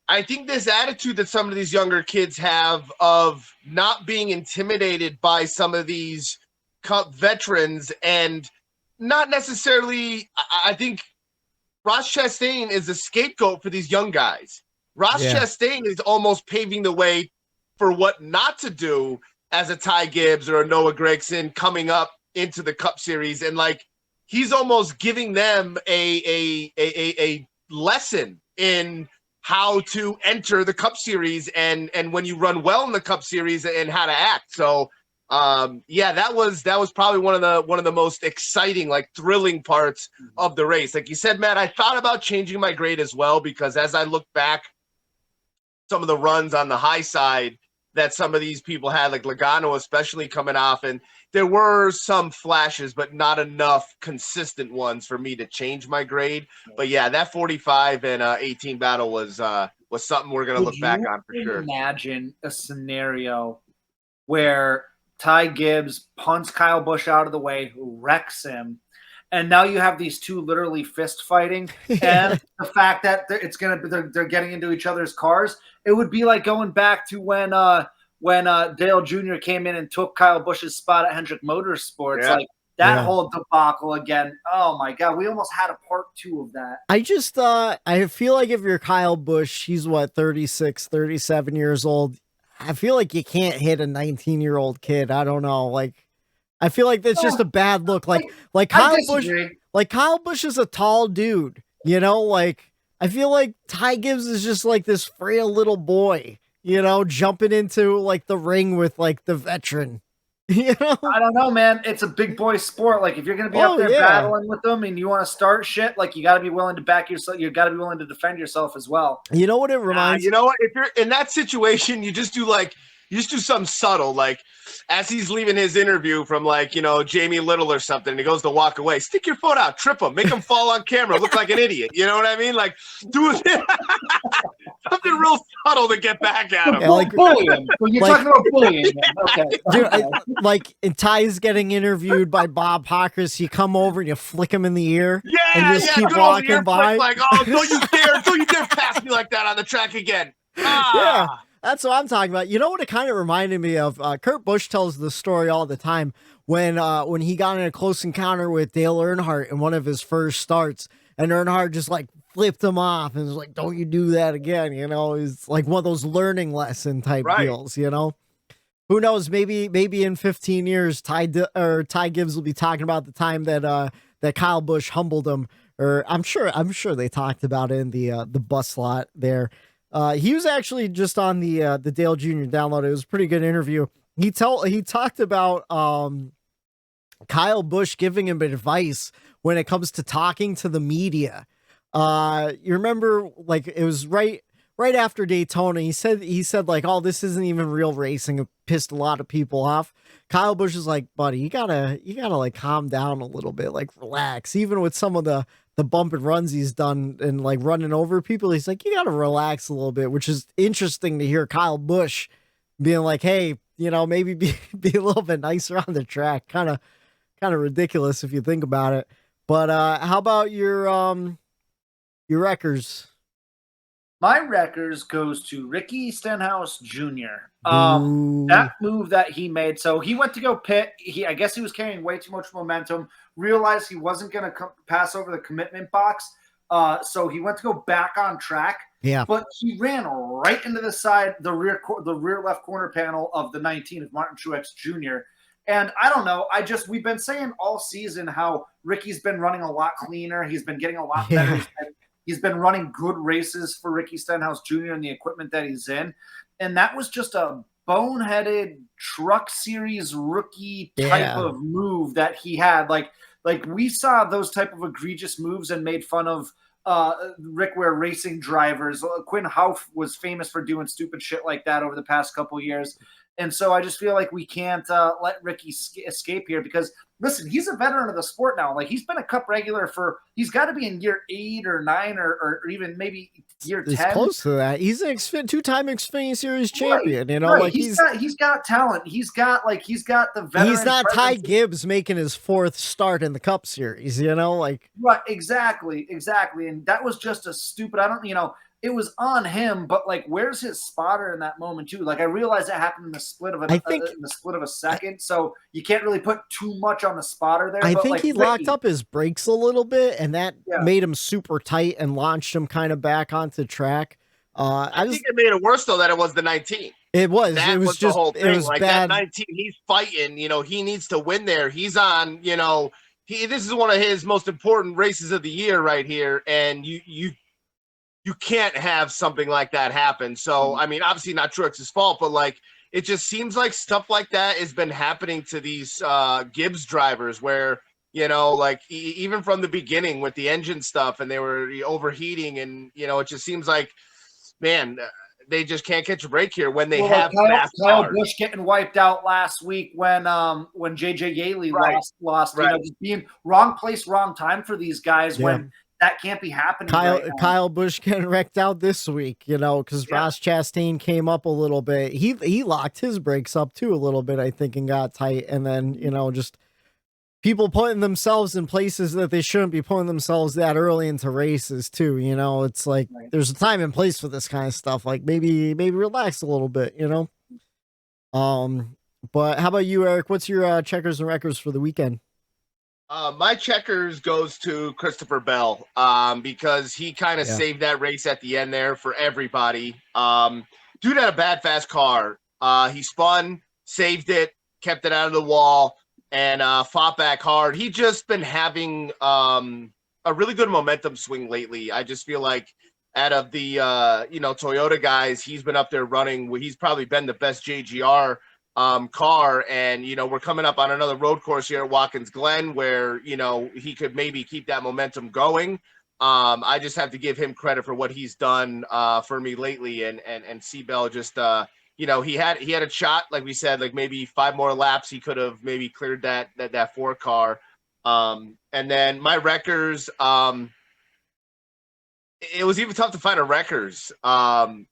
I think this attitude that some of these younger kids have of not being intimidated by some of these Cup veterans, and not necessarily, I think Ross Chastain is a scapegoat for these young guys. Ross Chastain is almost paving the way for what not to do as a Ty Gibbs or a Noah Gragson coming up into the Cup Series, and like, he's almost giving them a lesson in how to enter the Cup Series and when you run well in the Cup Series and how to act. So that was probably one of the most exciting, like, thrilling parts of the race. Like you said, Matt, I thought about changing my grade as well, because as I look back, some of the runs on the high side that some of these people had, like Logano especially coming off, and there were some flashes, but not enough consistent ones for me to change my grade. But yeah, that 45 and 18 battle was was something we're going to look back on for sure. Imagine a scenario where Ty Gibbs punts Kyle Busch out of the way, wrecks him, and now you have these two literally fist fighting, and the fact that they're getting into each other's cars. It would be like going back to when Dale Jr. came in and took Kyle Busch's spot at Hendrick Motorsports. Yeah. Like that whole debacle again. Oh my God, we almost had a part 2 of that. I feel like if you're Kyle Busch, he's 36, 37 years old. I feel like you can't hit a 19-year-old kid. I don't know. Like, I feel like that's just a bad look. Like Kyle Busch is a tall dude, you know, like I feel like Ty Gibbs is just like this frail little boy, you know, jumping into like the ring with like the veteran. You know? I don't know, man. It's a big boy sport. Like, if you're going to be up there battling with them and you want to start shit, like, you got to be willing to back yourself. You got to be willing to defend yourself as well. You know what it reminds you know what? If you're in that situation, you just do something subtle. Like, as he's leaving his interview from, like, you know, Jamie Little or something, and he goes to walk away, stick your foot out, trip him, make him fall on camera, look like an idiot. You know what I mean? Like, do it. Something real subtle to get back at him. Yeah, like bullying. Well, you're talking about bullying. Okay. Dude, like, Ty's getting interviewed by Bob Hawkers. You come over and you flick him in the ear. Yeah, and just keep walking by. Like, oh, don't you dare pass me like that on the track again. Yeah. That's what I'm talking about. You know what it kind of reminded me of? Kurt Busch tells the story all the time when he got in a close encounter with Dale Earnhardt in one of his first starts, and Earnhardt just like flipped him off and was like, "Don't you do that again?" You know, it's like one of those learning lesson type deals. You know, who knows? Maybe in 15 years, Ty Gibbs will be talking about the time that Kyle Busch humbled him. Or I'm sure they talked about it in the bus lot there. He was actually just on the Dale Jr. download. It was a pretty good interview. He talked about Kyle Busch giving him advice when it comes to talking to the media. You remember, like, it was right after Daytona. He said like, "Oh, this isn't even real racing." It pissed a lot of people off. Kyle Busch is like, "Buddy, you gotta like calm down a little bit, like relax." Even with some of the bump and runs he's done and like running over people, he's like, you got to relax a little bit, which is interesting to hear Kyle Busch being like, hey, you know, maybe be a little bit nicer on the track. Kind of ridiculous if you think about it. But how about your wreckers? My wreckers goes to Ricky Stenhouse Jr. That move that he made. So he went to go pit. I guess he was carrying way too much momentum, realized he wasn't going to pass over the commitment box. So he went to go back on track. Yeah. But he ran right into the rear left corner panel of the 19 of Martin Truex Jr. And I don't know. We've been saying all season how Ricky's been running a lot cleaner. He's been getting a lot better. He's been running good races for Ricky Stenhouse Jr. and the equipment that he's in. And that was just a boneheaded Truck Series rookie type of move that he had. Like we saw those type of egregious moves and made fun of Rick Ware racing drivers. Quinn Houff was famous for doing stupid shit like that over the past couple years. And so I just feel like we can't let Ricky escape here because, listen, he's a veteran of the sport now. Like, he's been a Cup regular he's got to be in year 8 or 9 or even maybe year 10. It's close to that. He's an two-time Xfinity Series champion. You know, like he's got talent. He's got the veteran. He's not Ty Gibbs making his 4th start in the Cup Series. You know, like right, exactly. And that was just a stupid. It was on him, but like, where's his spotter in that moment too? Like, I realized that happened in the split of a second, so you can't really put too much on the spotter there. I think he locked up his brakes a little bit, and that made him super tight and launched him kind of back onto track. I think it made it worse though that it was the 19. It was. It was just the whole thing. It was like bad. That 19. He's fighting. You know, he needs to win there. He's on. You know, this is one of his most important races of the year right here, and you can't have something like that happen. So, I mean, obviously not Truex's fault, but like, it just seems like stuff like that has been happening to these Gibbs drivers where, you know, like even from the beginning with the engine stuff and they were overheating and, you know, it just seems like, man, they just can't catch a break here when they have Kyle Busch getting wiped out last week when JJ Yaley lost, right. Just being wrong place, wrong time for these guys when that can't be happening. Right now. Kyle Busch getting wrecked out this week, because Ross Chastain came up a little bit. He locked his brakes up too a little bit, I think, and got tight. And then, just people putting themselves in places that they shouldn't be putting themselves that early into races too. It's like there's a time and place for this kind of stuff. Like maybe relax a little bit, But how about you, Eric? What's your checkers and records for the weekend? My checkers goes to Christopher Bell because he kind of saved that race at the end there for everybody. Dude had a bad fast car. He spun, saved it, kept it out of the wall, and fought back hard. He just been having a really good momentum swing lately. I just feel like out of the Toyota guys, he's been up there running. He's probably been the best JGR car, and we're coming up on another road course here at Watkins Glen where he could maybe keep that momentum going. I just have to give him credit for what he's done for me lately, and Seabell just he had a shot, like we said, like maybe 5 more laps he could have maybe cleared that 4 car. And then my wreckers, it was even tough to find a wreckers, and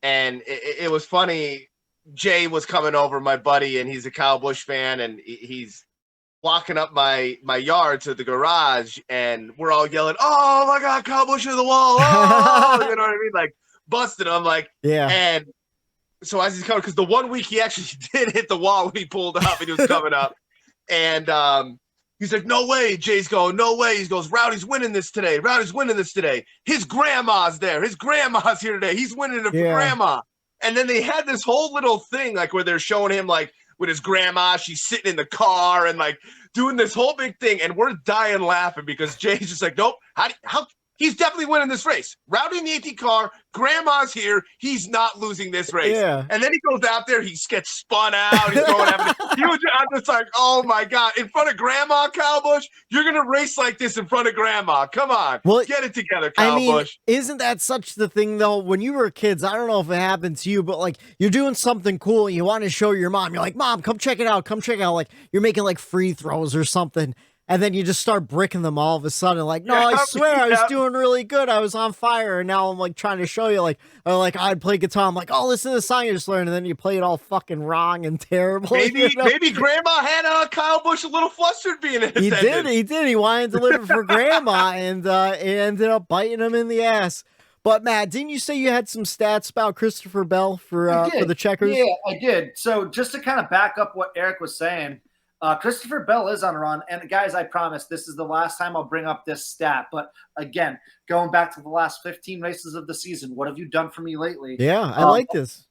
it was funny. Jay was coming over, my buddy, and he's a Kyle Busch fan, and he's walking up my yard to the garage, and we're all yelling, "Oh my God, Kyle Busch to the wall!" Oh, you know what I mean? Like busted. I'm like, yeah. And so as he's coming, because the one week he actually did hit the wall when he pulled up and he was coming up, and he's like, "No way!" Jay's going, "No way!" He goes, "Rowdy's winning this today. Rowdy's winning this today. His grandma's there. His grandma's here today. He's winning it for grandma." And then they had this whole little thing, like where they're showing him like with his grandma, she's sitting in the car and like doing this whole big thing. And we're dying laughing because Jay's just like, nope, how he's definitely winning this race. Rowdy in the 18 car, grandma's here. He's not losing this race. Yeah. And then he goes out there, he gets spun out. He's going after I'm just like, oh my God, in front of grandma, Kyle Busch, you're going to race like this in front of grandma. Come on, get it together, Kyle Busch. Isn't that such the thing though? When you were kids, I don't know if it happened to you, but like you're doing something cool and you want to show your mom. You're like, "Mom, come check it out. Come check it out." Like you're making like free throws or something. And then you just start bricking them all of a sudden. Like, no, I swear I was doing really good. I was on fire. And now I'm like trying to show you like I'd play guitar. I'm like, "Oh, listen to the song you just learned." And then you play it all fucking wrong and terrible. Maybe grandma had Kyle Busch a little flustered being in He did. He wanted to live it for grandma and it ended up biting him in the ass. But Matt, didn't you say you had some stats about Christopher Bell for the checkers? Yeah, I did. So just to kind of back up what Eric was saying, Christopher Bell is on a run. And guys, I promise this is the last time I'll bring up this stat. But again, going back to the last 15 races of the season, what have you done for me lately? Yeah, I like this.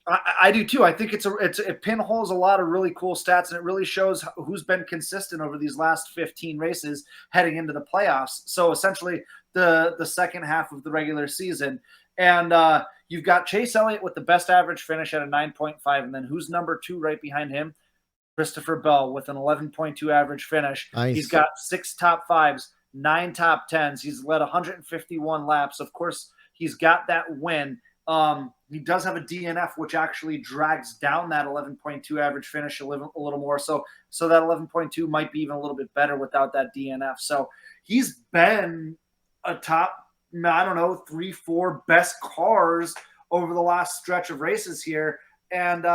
I do too. I think it pinholes a lot of really cool stats, and it really shows who's been consistent over these last 15 races heading into the playoffs. So essentially the second half of the regular season. And you've got Chase Elliott with the best average finish at a 9.5. And then who's number 2 right behind him? Christopher Bell with an 11.2 average finish. Nice. He's got 6 top 5s, 9 top 10s. He's led 151 laps. Of course, he's got that win. He does have a DNF, which actually drags down that 11.2 average finish a little more. So that 11.2 might be even a little bit better without that DNF. So he's been a top, 3, 4 best cars over the last stretch of races here. And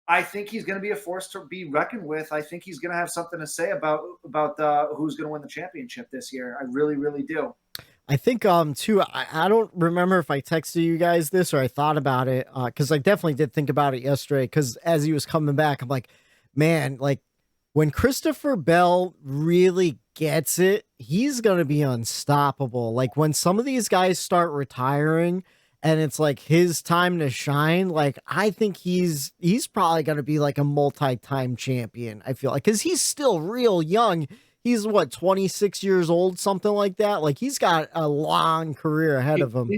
I think he's going to be a force to be reckoned with. I think he's going to have something to say about who's going to win the championship this year. I really, really do. I think too. I don't remember if I texted you guys this or I thought about it because I definitely did think about it yesterday. Because as he was coming back, I'm like, man, like when Christopher Bell really gets it, he's going to be unstoppable. Like when some of these guys start retiring and it's like his time to shine, like I think he's probably going to be like a multi-time champion. I feel like because he's still real young. He's 26 years old, something like that. Like he's got a long career ahead of him.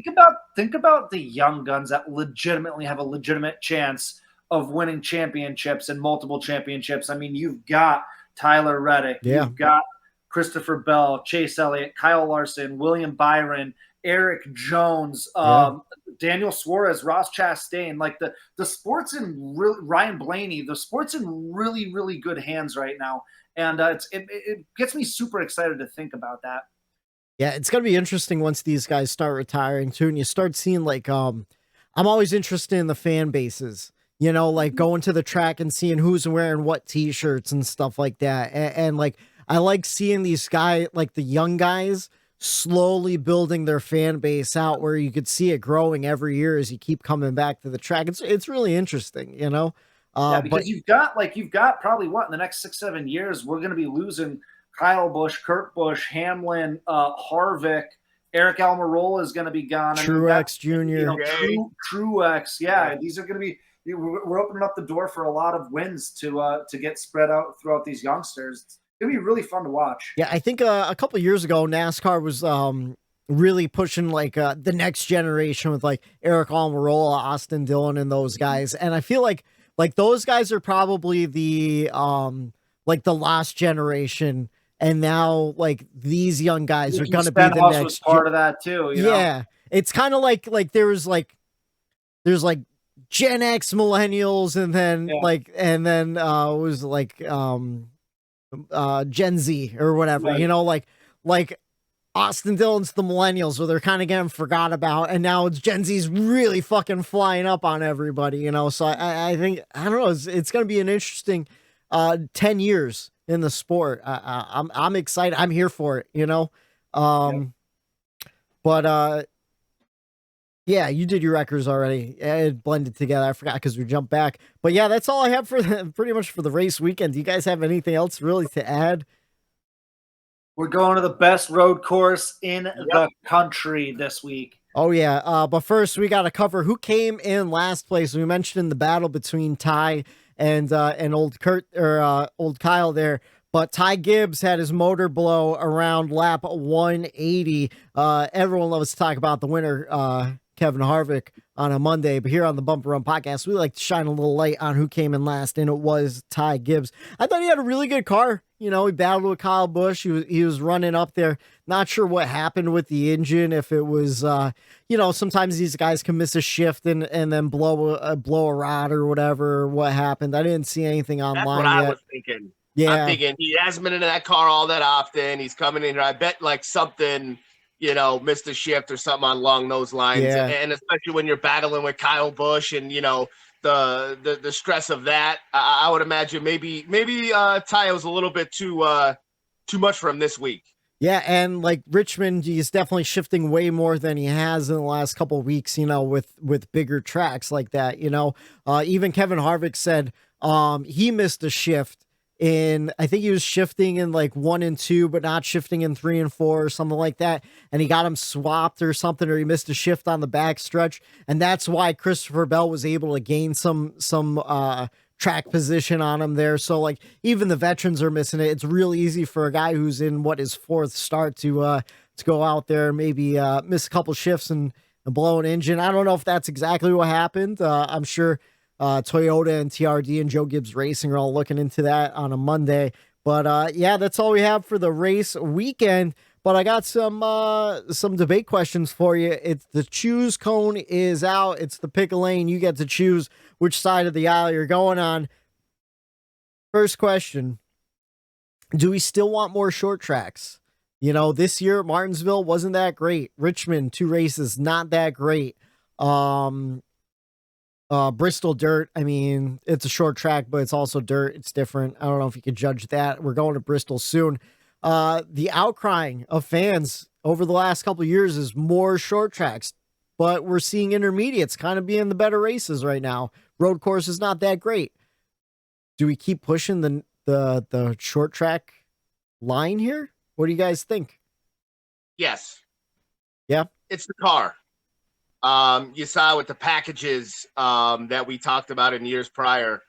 Think about the young guns that legitimately have a legitimate chance of winning championships and multiple championships. I mean, you've got Tyler Reddick, you've got Christopher Bell, Chase Elliott, Kyle Larson, William Byron, Eric Jones, Daniel Suarez, Ross Chastain. Like the sport's in Ryan Blaney. The sport's in really, really good hands right now. And it gets me super excited to think about that. Yeah, it's gonna be interesting once these guys start retiring too, and you start seeing like I'm always interested in the fan bases. Like going to the track and seeing who's wearing what t-shirts and stuff like that. And like I like seeing these guys, like the young guys, slowly building their fan base out where you could see it growing every year as you keep coming back to the track. It's really interesting. Yeah, because you've got probably what in the next 6-7 years we're going to be losing Kyle Busch, Kurt Busch, Hamlin, Harvick, Eric Almirola is going to be gone. Truex Jr. Truex. Yeah, these are going to be. We're opening up the door for a lot of wins to get spread out throughout these youngsters. It's going to be really fun to watch. Yeah, I think a couple of years ago, NASCAR was really pushing like the next generation with like Eric Almirola, Austin Dillon, and those guys. And I feel like those guys are probably the like the last generation. And now, like these young guys are going to be the next. Was part of that too. Yeah, it's kind of like there's like Gen X millennials, and then it was like Gen Z or whatever. Right. Like Austin Dillon's the millennials, where they're kind of getting forgot about, and now it's Gen Z's really fucking flying up on everybody. So I think I don't know. It's going to be an interesting 10 years. In the sport. I'm excited. I'm here for it, But yeah, you did your records already. It blended together. I forgot because we jumped back. But yeah, that's all I have for pretty much for the race weekend. Do you guys have anything else really to add? We're going to the best road course in the country this week. Oh yeah. But first we got to cover who came in last place. We mentioned the battle between Ty and old Kyle there. But Ty Gibbs had his motor blow around lap 180. Everyone loves to talk about the winner, Kevin Harvick, on a Monday. But here on the Bumper Run podcast, we like to shine a little light on who came in last, and it was Ty Gibbs. I thought he had a really good car. He battled with Kyle Busch. He was running up there. Not sure what happened with the engine. If it was, sometimes these guys can miss a shift and then blow a rod or whatever. What happened? I didn't see anything online. That's what yet. I was thinking. Yeah. I'm thinking he hasn't been in that car all that often. He's coming in here. I bet like something, missed a shift or something along those lines. Yeah. And especially when you're battling with Kyle Busch and, the stress of that, I would imagine maybe Ty was a little bit too much for him this week. Yeah, and like Richmond, he's definitely shifting way more than he has in the last couple of weeks, with bigger tracks like that, even Kevin Harvick said he missed a shift I think he was shifting in like 1 and 2, but not shifting in 3 and 4 or something like that. And he got him swapped or something, or he missed a shift on the back stretch. And that's why Christopher Bell was able to gain some track position on him there. So like even the veterans are missing it. It's really easy for a guy who's in his 4th start to go out there, maybe miss a couple shifts and blow an engine. I don't know if that's exactly what happened. I'm sure Toyota and TRD and Joe Gibbs Racing are all looking into that on a Monday. But yeah, that's all we have for the race weekend. But I got some debate questions for you. It's the choose cone is out. It's the pick a lane. You get to choose which side of the aisle you're going on. First question. Do we still want more short tracks? This year Martinsville wasn't that great. Richmond, 2 races, not that great. Bristol dirt. I mean, it's a short track, but it's also dirt. It's different. I don't know if you could judge that. We're going to Bristol soon. The outcrying of fans over the last couple of years is more short tracks, but we're seeing intermediates kind of being the better races right now. Road course is not that great. Do we keep pushing the short track line here? What do you guys think? Yes. Yeah. It's the car. You saw with the packages that we talked about in years prior,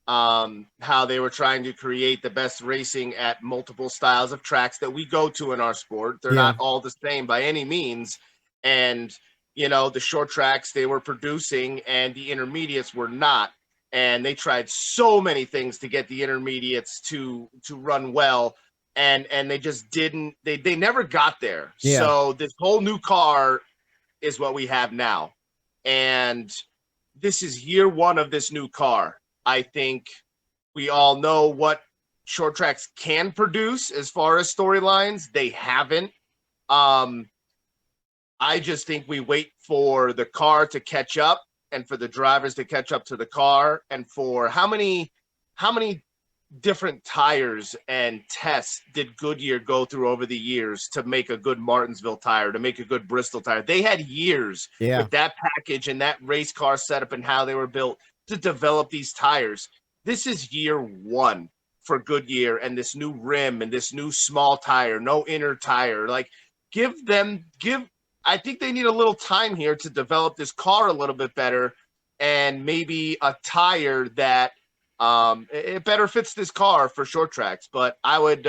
how they were trying to create the best racing at multiple styles of tracks that we go to in our sport. They're not all the same by any means. And, the short tracks they were producing and the intermediates were not. And they tried so many things to get the intermediates to run well. And they just didn't, they never got there. Yeah. So this whole new car is what we have now. And this is year 1 of this new car. I think we all know what short tracks can produce as far as storylines. They haven't. I just think we wait for the car to catch up and for the drivers to catch up to the car, and for how many different tires and tests did Goodyear go through over the years to make a good Martinsville tire, to make a good Bristol tire? They had years with that package and that race car setup and how they were built to develop these tires. This is year one for Goodyear and this new rim and this new small tire, no inner tire. Like, I think they need a little time here to develop this car a little bit better, and maybe a tire that it better fits this car for short tracks. But I would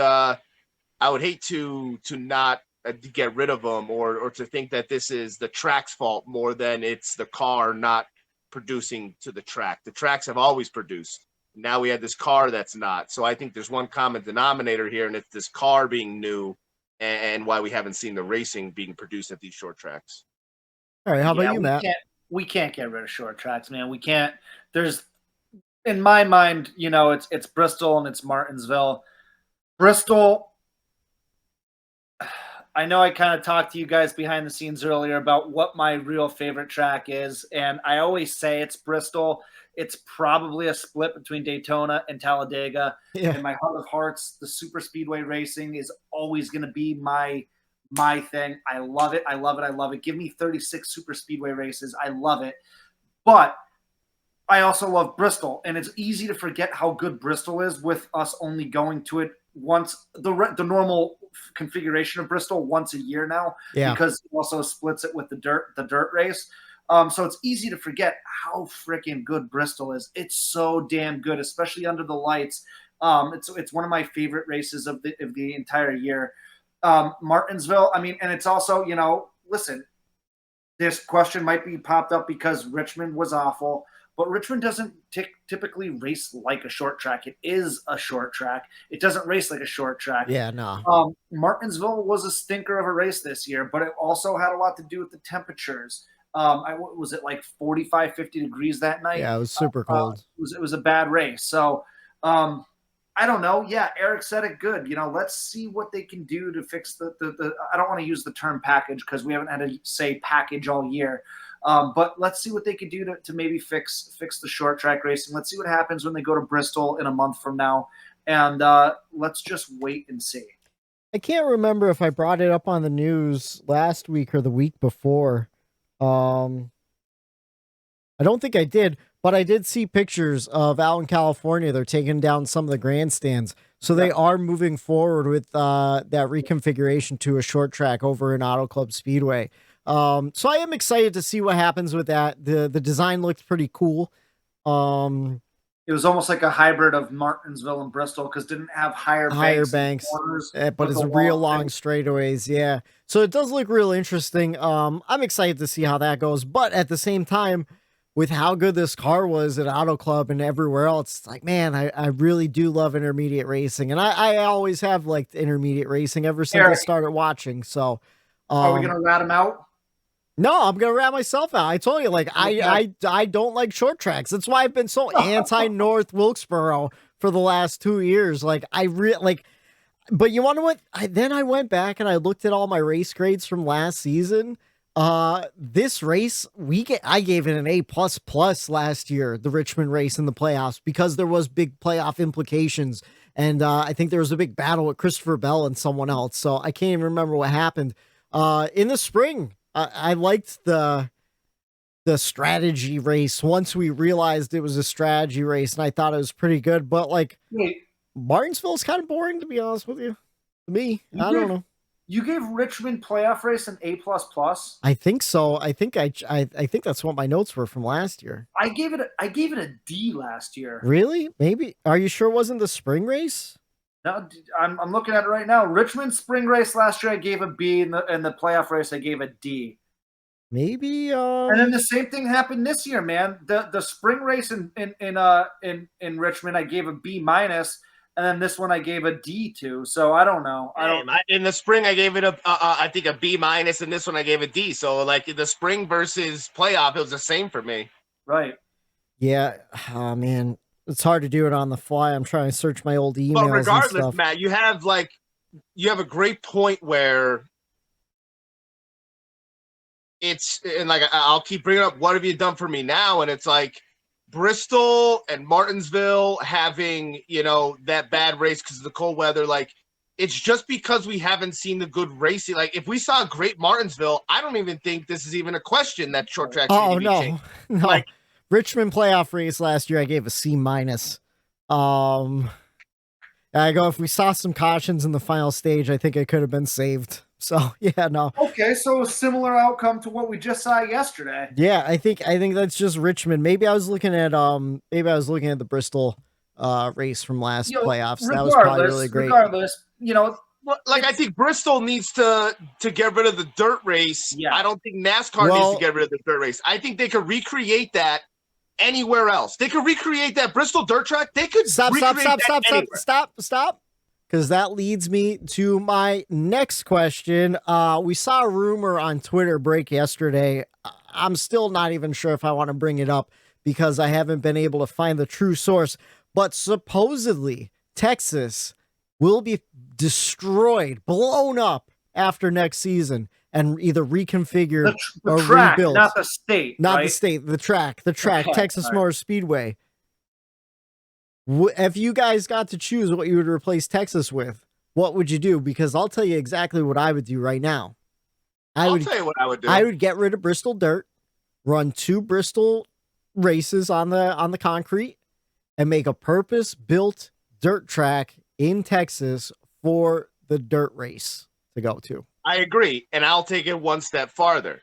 hate to not get rid of them or to think that this is the track's fault more than it's the car not producing to the track. The tracks have always produced. Now we have this car that's not. So I think there's one common denominator here, and it's this car being new and why we haven't seen the racing being produced at these short tracks. All right, how about you, Matt? We can't get rid of short tracks, man. We can't. There's, in my mind, it's Bristol and it's Martinsville. Bristol, I know I kind of talked to you guys behind the scenes earlier about what my real favorite track is, and I always say it's Bristol. It's probably a split between Daytona and Talladega. Yeah. In my heart of hearts, the super speedway racing is always going to be my thing. I love it. I love it. I love it. Give me 36 super speedway races. I love it. But I also love Bristol, and it's easy to forget how good Bristol is with us only going to it once, the normal configuration of Bristol once a year now, because it also splits it with the dirt race. So it's easy to forget how freaking good Bristol is. It's so damn good, especially under the lights. It's one of my favorite races of the entire year. Martinsville, I mean, and it's also, listen, this question might be popped up because Richmond was awful, but Richmond doesn't typically race like a short track. It is a short track. It doesn't race like a short track. Yeah, no. Martinsville was a stinker of a race this year, but it also had a lot to do with the temperatures. Was it like 45, 50 degrees that night? Yeah, it was super cold. It was a bad race. So I don't know. Yeah, Eric said it good. Let's see what they can do to fix the I don't want to use the term package because we haven't had to say package all year. But let's see what they can do to maybe fix the short track racing. Let's see what happens when they go to Bristol in a month from now. And let's just wait and see. I can't remember if I brought it up on the news last week or the week before. I don't think I did, but I did see pictures of out in California. They're taking down some of the grandstands. So they are moving forward with that reconfiguration to a short track over in Auto Club Speedway. So I am excited to see what happens with that. The design looked pretty cool. It was almost like a hybrid of Martinsville and Bristol because it didn't have higher banks, corners, but it's real long straightaways. Yeah. So it does look real interesting. I'm excited to see how that goes. But at the same time, with how good this car was at Auto Club and everywhere else, it's like, man, I really do love intermediate racing. And I always have liked intermediate racing ever since I started watching. So are we going to rat him out? No, I'm gonna rat myself out. I told you, like, I don't like short tracks. That's why I've been so anti-North Wilkesboro for the last 2 years. Like, but you wonder what? I went back and I looked at all my race grades from last season. This race, I gave it an A++ last year, the Richmond race in the playoffs, because there was big playoff implications. And I think there was a big battle with Christopher Bell and someone else. So I can't even remember what happened. In the spring, I liked the strategy race once we realized it was a strategy race, and I thought it was pretty good. But like, Martinsville is kind of boring, to be honest with you. To me, I don't know. You gave Richmond playoff race an A++. I think so. I think that's what my notes were from last year. I gave it a D last year. Really? Maybe. Are you sure it wasn't the spring race? No, I'm looking at it right now. Richmond spring race last year, I gave a B, and the playoff race, I gave a D. Maybe. And then the same thing happened this year, man. The spring race in Richmond, I gave a B-, and then this one I gave a D to. So I don't know. In the spring, I gave it I think a B-, and this one I gave a D. So like the spring versus playoff, it was the same for me. Right. Yeah. Oh man. It's hard to do it on the fly. I'm trying to search my old emails. But regardless, and stuff. Matt, you have a great point where and like I'll keep bringing up, what have you done for me now? And it's like Bristol and Martinsville having, that bad race because of the cold weather. Like, it's just because we haven't seen the good racing. Like, if we saw a great Martinsville, I don't even think this is even a question that short tracks. Oh, no. Like, Richmond playoff race last year, I gave a C-. I go, if we saw some cautions in the final stage, I think it could have been saved. So yeah, no. Okay, so a similar outcome to what we just saw yesterday. Yeah, I think that's just Richmond. Maybe I was looking at the Bristol race from last playoffs. That was probably really great. Regardless, I think Bristol needs to get rid of the dirt race. Yeah. I don't think NASCAR needs to get rid of the dirt race. I think they could recreate that anywhere else. They could recreate that Bristol dirt track. They could stop, stop. Because that leads me to my next question. We saw a rumor on Twitter break yesterday. I'm still not even sure if I want to bring it up because I haven't been able to find the true source. But supposedly, Texas will be destroyed, blown up after next season and either reconfigured the or track, rebuilt. not the state. Not right? the state, the track, okay, Texas Motor Speedway. If you guys got to choose what you would replace Texas with, what would you do? Because I'll tell you exactly what I would do right now. I'll tell you what I would do. I would get rid of Bristol dirt, run 2 Bristol races on the concrete, and make a purpose-built dirt track in Texas for the dirt race to go to. I agree, and I'll take it one step farther.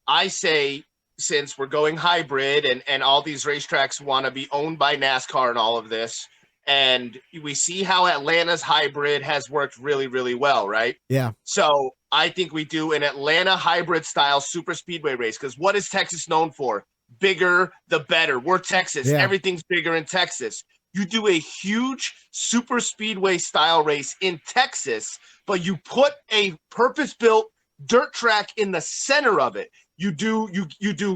I say, since we're going hybrid and all these racetracks want to be owned by NASCAR and all of this, and we see how Atlanta's hybrid has worked really, really well, right? Yeah. So I think we do an Atlanta hybrid style super speedway race, because what is Texas known for? Bigger, the better. We're Texas. Yeah. Everything's bigger in Texas. You do a huge super speedway style race in Texas, but you put a purpose-built dirt track in the center of it. You do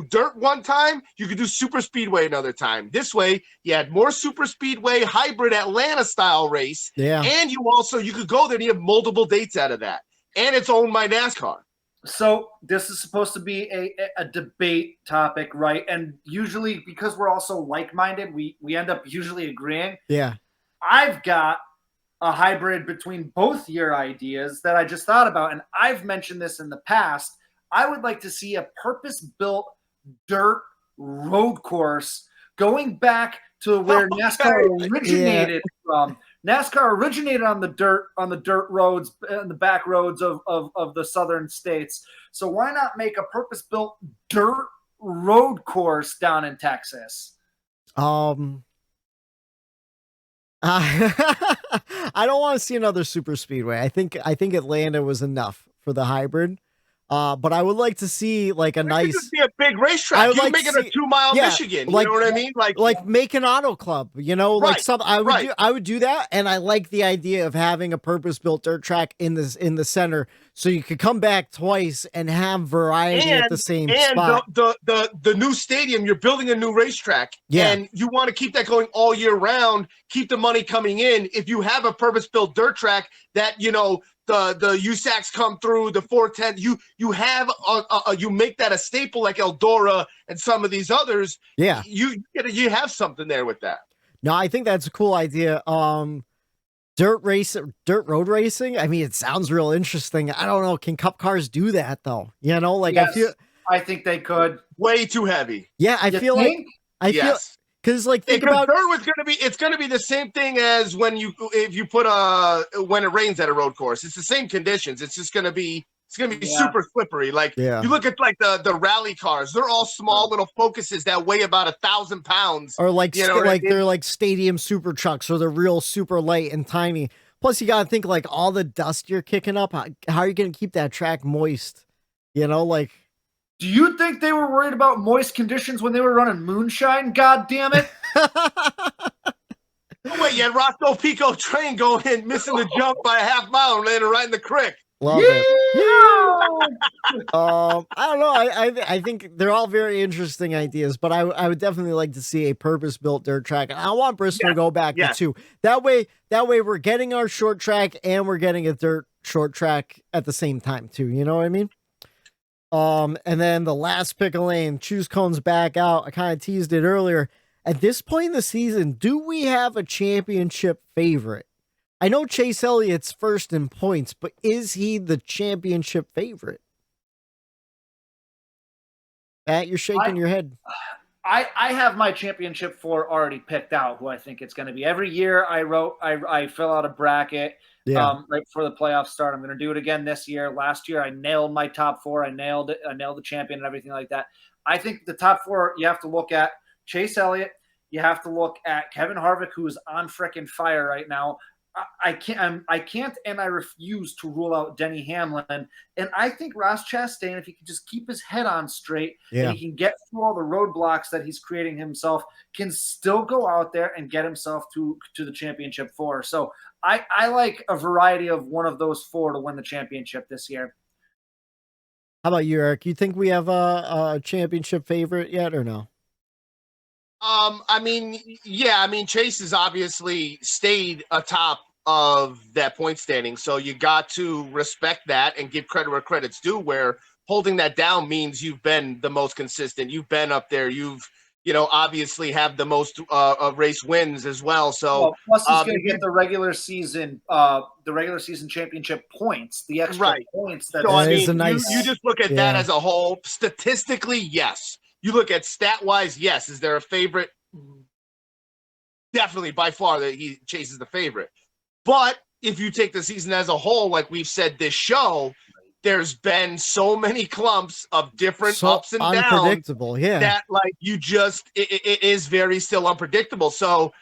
dirt one time, you could do super speedway another time. This way, you had more super speedway hybrid Atlanta style race. Yeah. And you could go there and you have multiple dates out of that. And it's owned by NASCAR. So this is supposed to be a debate topic, right? And usually, because we're also like-minded, we end up usually agreeing. Yeah. I've got a hybrid between both your ideas that I just thought about, and I've mentioned this in the past. I would like to see a purpose-built dirt road course going back to where NASCAR originated from. NASCAR originated on the dirt roads and the back roads of the southern states. So why not make a purpose-built dirt road course down in Texas? I don't want to see another super speedway. I think Atlanta was enough for the hybrid. But I would like to see like a nice. Could be a big racetrack. You make it a 2 mile Michigan. You know what I mean? Like make an auto club. Like some. I would do that, and I like the idea of having a purpose-built dirt track in the center, so you could come back twice and have variety at the same spot. The new stadium, you're building a new racetrack, and you want to keep that going all year round. Keep the money coming in. If you have a purpose-built dirt track that the USACs come through, the 410. You have you make that a staple like Eldora and some of these others. Yeah, you have something there with that. No, I think that's a cool idea. Dirt road racing. I mean, it sounds real interesting. I don't know. Can cup cars do that though? Yes, I think they could. Way too heavy. Yeah, I feel because think about dirt was it's gonna be the same thing as when you put when it rains at a road course. It's the same conditions. It's just gonna be super slippery. You look at the rally cars, they're all small little Focuses that weigh about 1,000 pounds. Or they're like stadium super trucks, or they're real super light and tiny. Plus you gotta think like all the dust you're kicking up, how are you gonna keep that track moist? Do you think they were worried about moist conditions when they were running moonshine? God damn it. Wait, you had Roscoe Pico train going in, missing the jump by a half mile and landing right in the creek. Love it. I don't know. I think they're all very interesting ideas, but I would definitely like to see a purpose-built dirt track. And I want Bristol to go back to 2. That way we're getting our short track and we're getting a dirt short track at the same time too. You know what I mean? And then the last pick of lane, Choose Cone's back out. I kind of teased it earlier. At this point in the season, do we have a championship favorite? I know Chase Elliott's first in points, but is he the championship favorite? Matt, you're shaking your head. I have my championship 4 already picked out, who I think it's going to be. Every year I fill out a bracket right before the playoffs start. I'm going to do it again this year. Last year I nailed my top 4. I nailed it. I nailed the champion and everything like that. I think the top 4, you have to look at Chase Elliott. You have to look at Kevin Harvick, who is on frickin' fire right now. I can't, and I refuse to rule out Denny Hamlin. And I think Ross Chastain, if he can just keep his head on straight and he can get through all the roadblocks that he's creating himself, can still go out there and get himself to the championship 4. So I like a variety of one of those 4 to win the championship this year. How about you, Eric? You think we have a championship favorite yet or no? Chase has obviously stayed atop of that point standing, so you got to respect that and give credit where credit's due, where holding that down means you've been the most consistent. You've been up there. You've, obviously have the most race wins as well. So plus he's going to get the regular season championship points, the extra points. You just look at that as a whole. Statistically, yes. You look at stat wise, yes. Is there a favorite? Definitely, by far, that he chases the favorite. But if you take the season as a whole, like we've said this show, there's been so many clumps of different ups and downs. Unpredictable, that it is very still unpredictable. So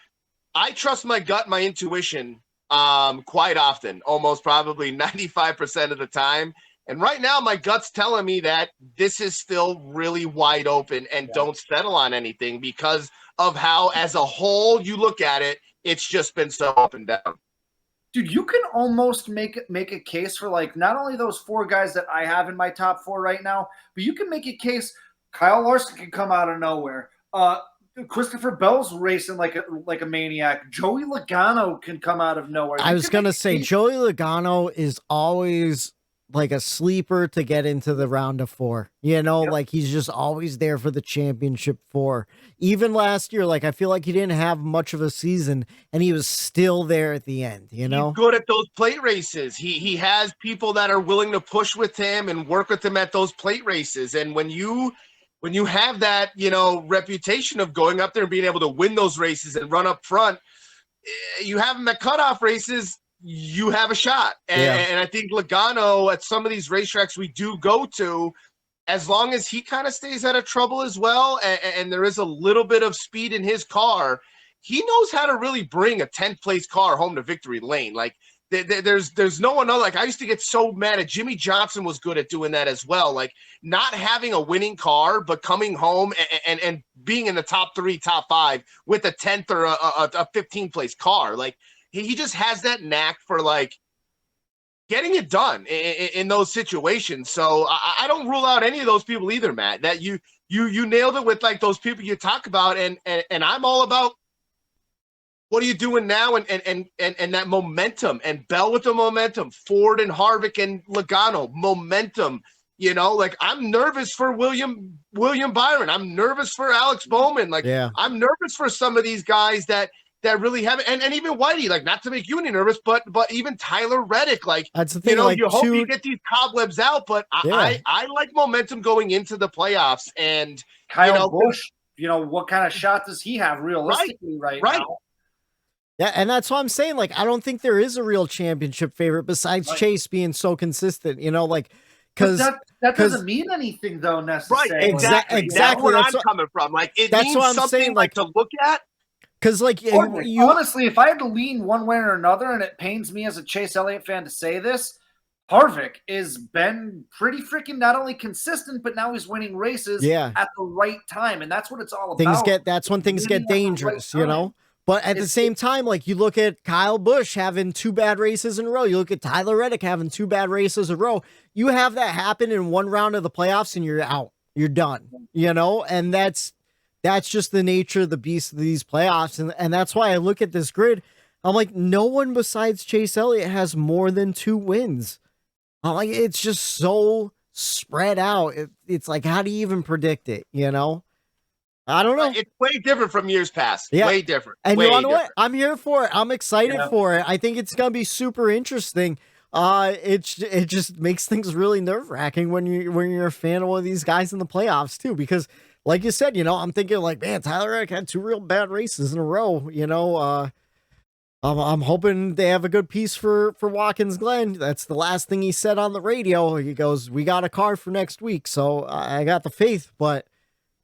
I trust my gut, my intuition, quite often, almost probably 95% of the time. And right now, my gut's telling me that this is still really wide open and don't settle on anything because of how, as a whole, you look at it, it's just been so up and down. Dude, you can almost make a case for not only those 4 guys that I have in my top 4 right now, but you can make a case. Kyle Larson can come out of nowhere. Christopher Bell's racing like a maniac. Joey Logano can come out of nowhere. I was gonna say Joey Logano is always like a sleeper to get into the round of 4, like he's just always there for the championship 4. Even last year, I feel like he didn't have much of a season and he was still there at the end, He's good at those plate races. He has people that are willing to push with him and work with him at those plate races. And when you have that, reputation of going up there and being able to win those races and run up front, you have him at cutoff races, you have a shot. And I think Logano at some of these racetracks we do go to, as long as he kind of stays out of trouble as well, and there is a little bit of speed in his car, he knows how to really bring a 10th place car home to victory lane. There's no one other. I used to get so mad at Jimmy Johnson was good at doing that as well. Not having a winning car, but coming home and being in the top 3, top 5 with a 10th or a 15th place car. He just has that knack for getting it done in those situations. So I don't rule out any of those people either, Matt. That you nailed it with those people you talk about, and I'm all about what are you doing now and that momentum, and Bell with the momentum, Ford and Harvick and Logano momentum. I'm nervous for William Byron. I'm nervous for Alex Bowman. I'm nervous for some of these guys that really haven't, and even Whitey, not to make you any nervous, but even Tyler Reddick, that's the thing. You hope you get these cobwebs out, but I like momentum going into the playoffs. And Kyle Busch, what kind of shot does he have realistically right now? Yeah, and that's what I'm saying. I don't think there is a real championship favorite besides Chase being so consistent. Because that doesn't mean anything though necessarily. Right? Exactly. That's where I'm coming from. It that's means what I'm something saying. To look at. Because honestly, if I had to lean one way or another, and it pains me as a Chase Elliott fan to say this, Harvick has been pretty freaking not only consistent, but now he's winning races at the right time, and that's what it's all about. That's when things get dangerous, But at the same time, you look at Kyle Busch having 2 bad races in a row. You look at Tyler Reddick having 2 bad races in a row. You have that happen in one round of the playoffs, and you're out. You're done. And that's just the nature of the beast of these playoffs. And that's why I look at this grid. I'm like, no one besides Chase Elliott has more than 2 wins. I'm like, it's just so spread out. It's like, how do you even predict it? You know, I don't know. It's way different from years past. Yeah. Way different. And way you know different. what? I'm here for it. I'm excited for it. I think it's gonna be super interesting. It just makes things really nerve-wracking when you're a fan of one of these guys in the playoffs too, because like you said, you know, I'm thinking like, man, Tyler Reddick had 2 real bad races in a row. You know, I'm hoping they have a good piece for Watkins Glen. That's the last thing he said on the radio. He goes, "We got a car for next week," so I got the faith. But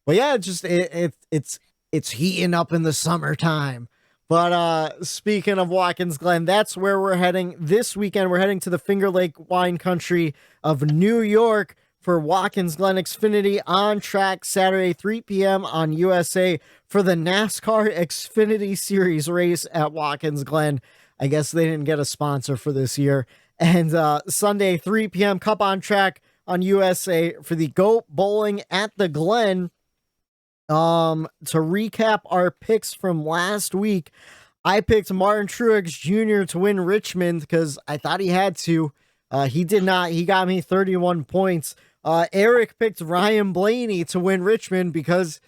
yeah, it's heating up in the summertime. But speaking of Watkins Glen, that's where we're heading this weekend. We're heading to the Finger Lake wine country of New York for Watkins Glen Xfinity on track Saturday, 3 p.m. on USA for the NASCAR Xfinity Series race at Watkins Glen. I guess they didn't get a sponsor for this year. And Sunday, 3 p.m. Cup on track on USA for the Goat Bowling at the Glen. To recap our picks from last week, I picked Martin Truex Jr. to win Richmond because I thought he had to. He did not. He got me 31 points. Eric picked Ryan Blaney to win Richmond because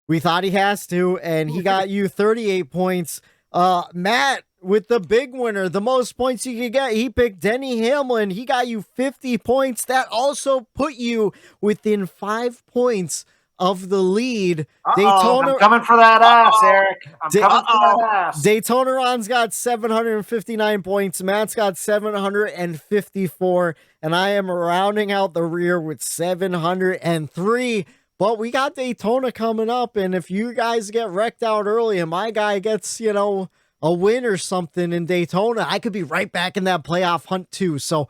we thought he has to, and he got you 38 points. Matt, with the big winner, the most points you could get, he picked Denny Hamlin. He got you 50 points. That also put you within 5 points of the lead. Daytona, I'm coming for that ass, Eric. I'm coming for that ass. Daytona Ron's got 759 points. Matt's got 754, and I am rounding out the rear with 703. But we got Daytona coming up, and if you guys get wrecked out early and my guy gets, you know, a win or something in Daytona, I could be right back in that playoff hunt too. So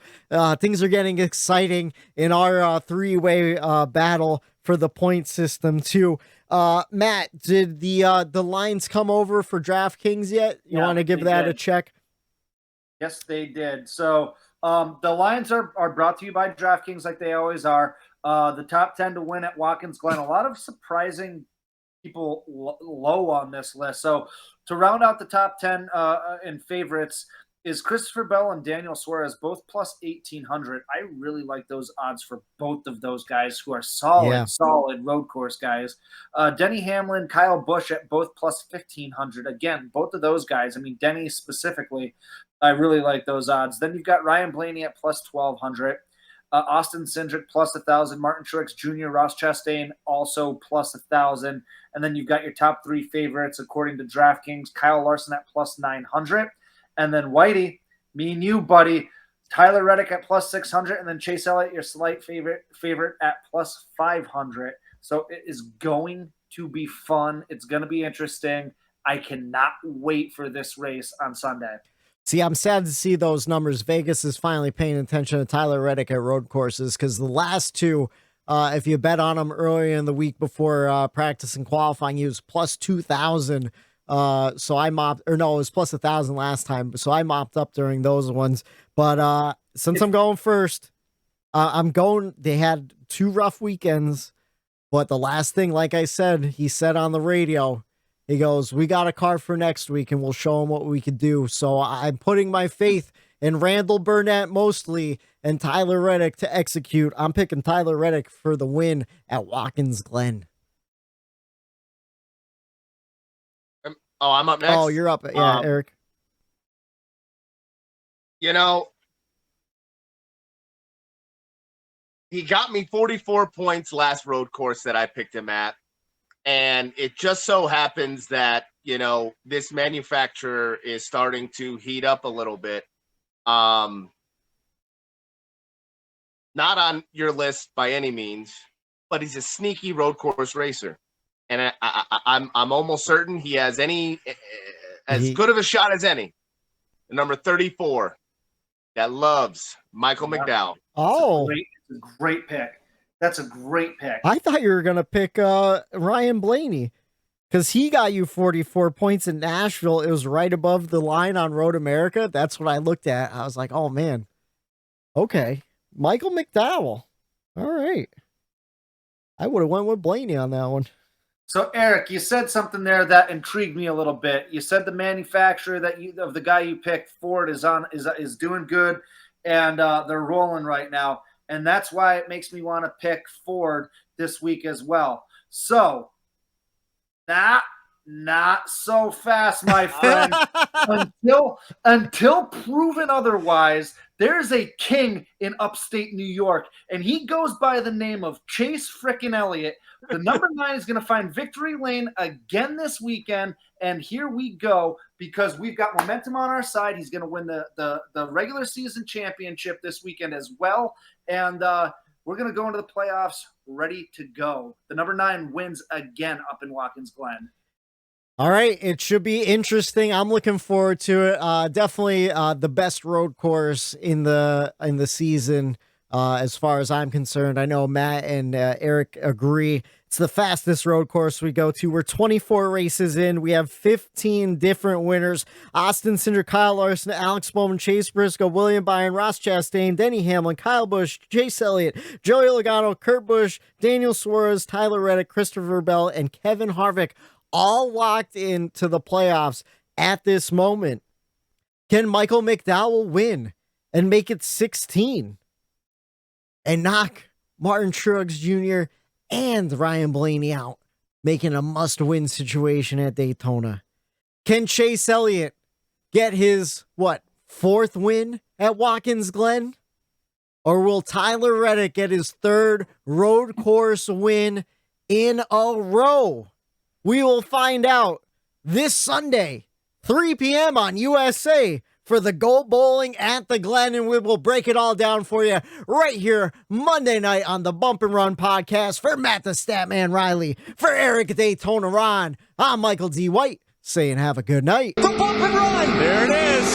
things are getting exciting in our three-way battle for the point system too. Matt, did the lines come over for DraftKings yet? You want to give that a check? Yes, they did. So the lines are brought to you by DraftKings like they always are. The top 10 to win at Watkins Glen. A lot of surprising people low on this list. So to round out the top 10 in favorites is Christopher Bell and Daniel Suarez, both plus 1,800. I really like those odds for both of those guys who are solid road course guys. Denny Hamlin, Kyle Busch at both plus 1,500. Again, both of those guys. I mean, Denny specifically, I really like those odds. Then you've got Ryan Blaney at plus 1,200. Austin Cindric plus 1,000. Martin Truex Jr., Ross Chastain also plus 1,000. And then you've got your top 3 favorites according to DraftKings. Kyle Larson at plus 900. And then Whitey, me and you, buddy, Tyler Reddick at plus 600, and then Chase Elliott, your slight favorite at plus 500. So it is going to be fun. It's going to be interesting. I cannot wait for this race on Sunday. See, I'm sad to see those numbers. Vegas is finally paying attention to Tyler Reddick at road courses because the last two, if you bet on them earlier in the week before practice and qualifying, he was plus 2,000. So I mopped, or no, it was plus 1,000 last time. So I mopped up during those ones. But since I'm going first, they had 2 rough weekends. But the last thing, like I said, he said on the radio, he goes, "We got a car for next week and we'll show him what we could do." So I'm putting my faith in Randall Burnett mostly and Tyler Reddick to execute. I'm picking Tyler Reddick for the win at Watkins Glen. Oh, I'm up next. Oh, you're up. Yeah, Eric. You know, he got me 44 points last road course that I picked him at. And it just so happens that, you know, this manufacturer is starting to heat up a little bit. Not on your list by any means, but he's a sneaky road course racer. And I'm almost certain he has as good of a shot as any. The number 34 that loves Michael McDowell. Oh, it's a great pick. That's a great pick. I thought you were going to pick Ryan Blaney because he got you 44 points in Nashville. It was right above the line on Road America. That's what I looked at. I was like, oh, man. Okay. Michael McDowell. All right. I would have went with Blaney on that one. So, Eric, you said something there that intrigued me a little bit. You said the manufacturer of the guy you picked, Ford, is doing good, and they're rolling right now. and that's why it makes me want to pick Ford this week as well. So, not so fast, my friend. until proven otherwise, there's a king in upstate New York, and he goes by the name of Chase frickin' Elliott. The number 9 is going to find victory lane again this weekend, and here we go because we've got momentum on our side. He's going to win the regular season championship this weekend as well, and we're going to go into the playoffs ready to go. The number 9 wins again up in Watkins Glen. All right, it should be interesting. I'm looking forward to it. Definitely the best road course in the season, as far as I'm concerned. I know Matt and Eric agree. It's the fastest road course we go to. We're 24 races in. We have 15 different winners. Austin Cindric, Kyle Larson, Alex Bowman, Chase Briscoe, William Byron, Ross Chastain, Denny Hamlin, Kyle Busch, Chase Elliott, Joey Logano, Kurt Busch, Daniel Suarez, Tyler Reddick, Christopher Bell, and Kevin Harvick, all locked into the playoffs at this moment. Can Michael McDowell win and make it 16 and knock Martin Truex Jr. and Ryan Blaney out, making a must-win situation at Daytona? Can Chase Elliott get his, 4th win at Watkins Glen? Or will Tyler Reddick get his 3rd road course win in a row? We will find out this Sunday, 3 p.m. on USA for the Go Bowling at the Glen, and we will break it all down for you right here Monday night on the Bump and Run podcast. For Matt the Statman Reilly, for Eric Daytona Ron, I'm Michael D. White saying have a good night. The Bump and Run. There it is.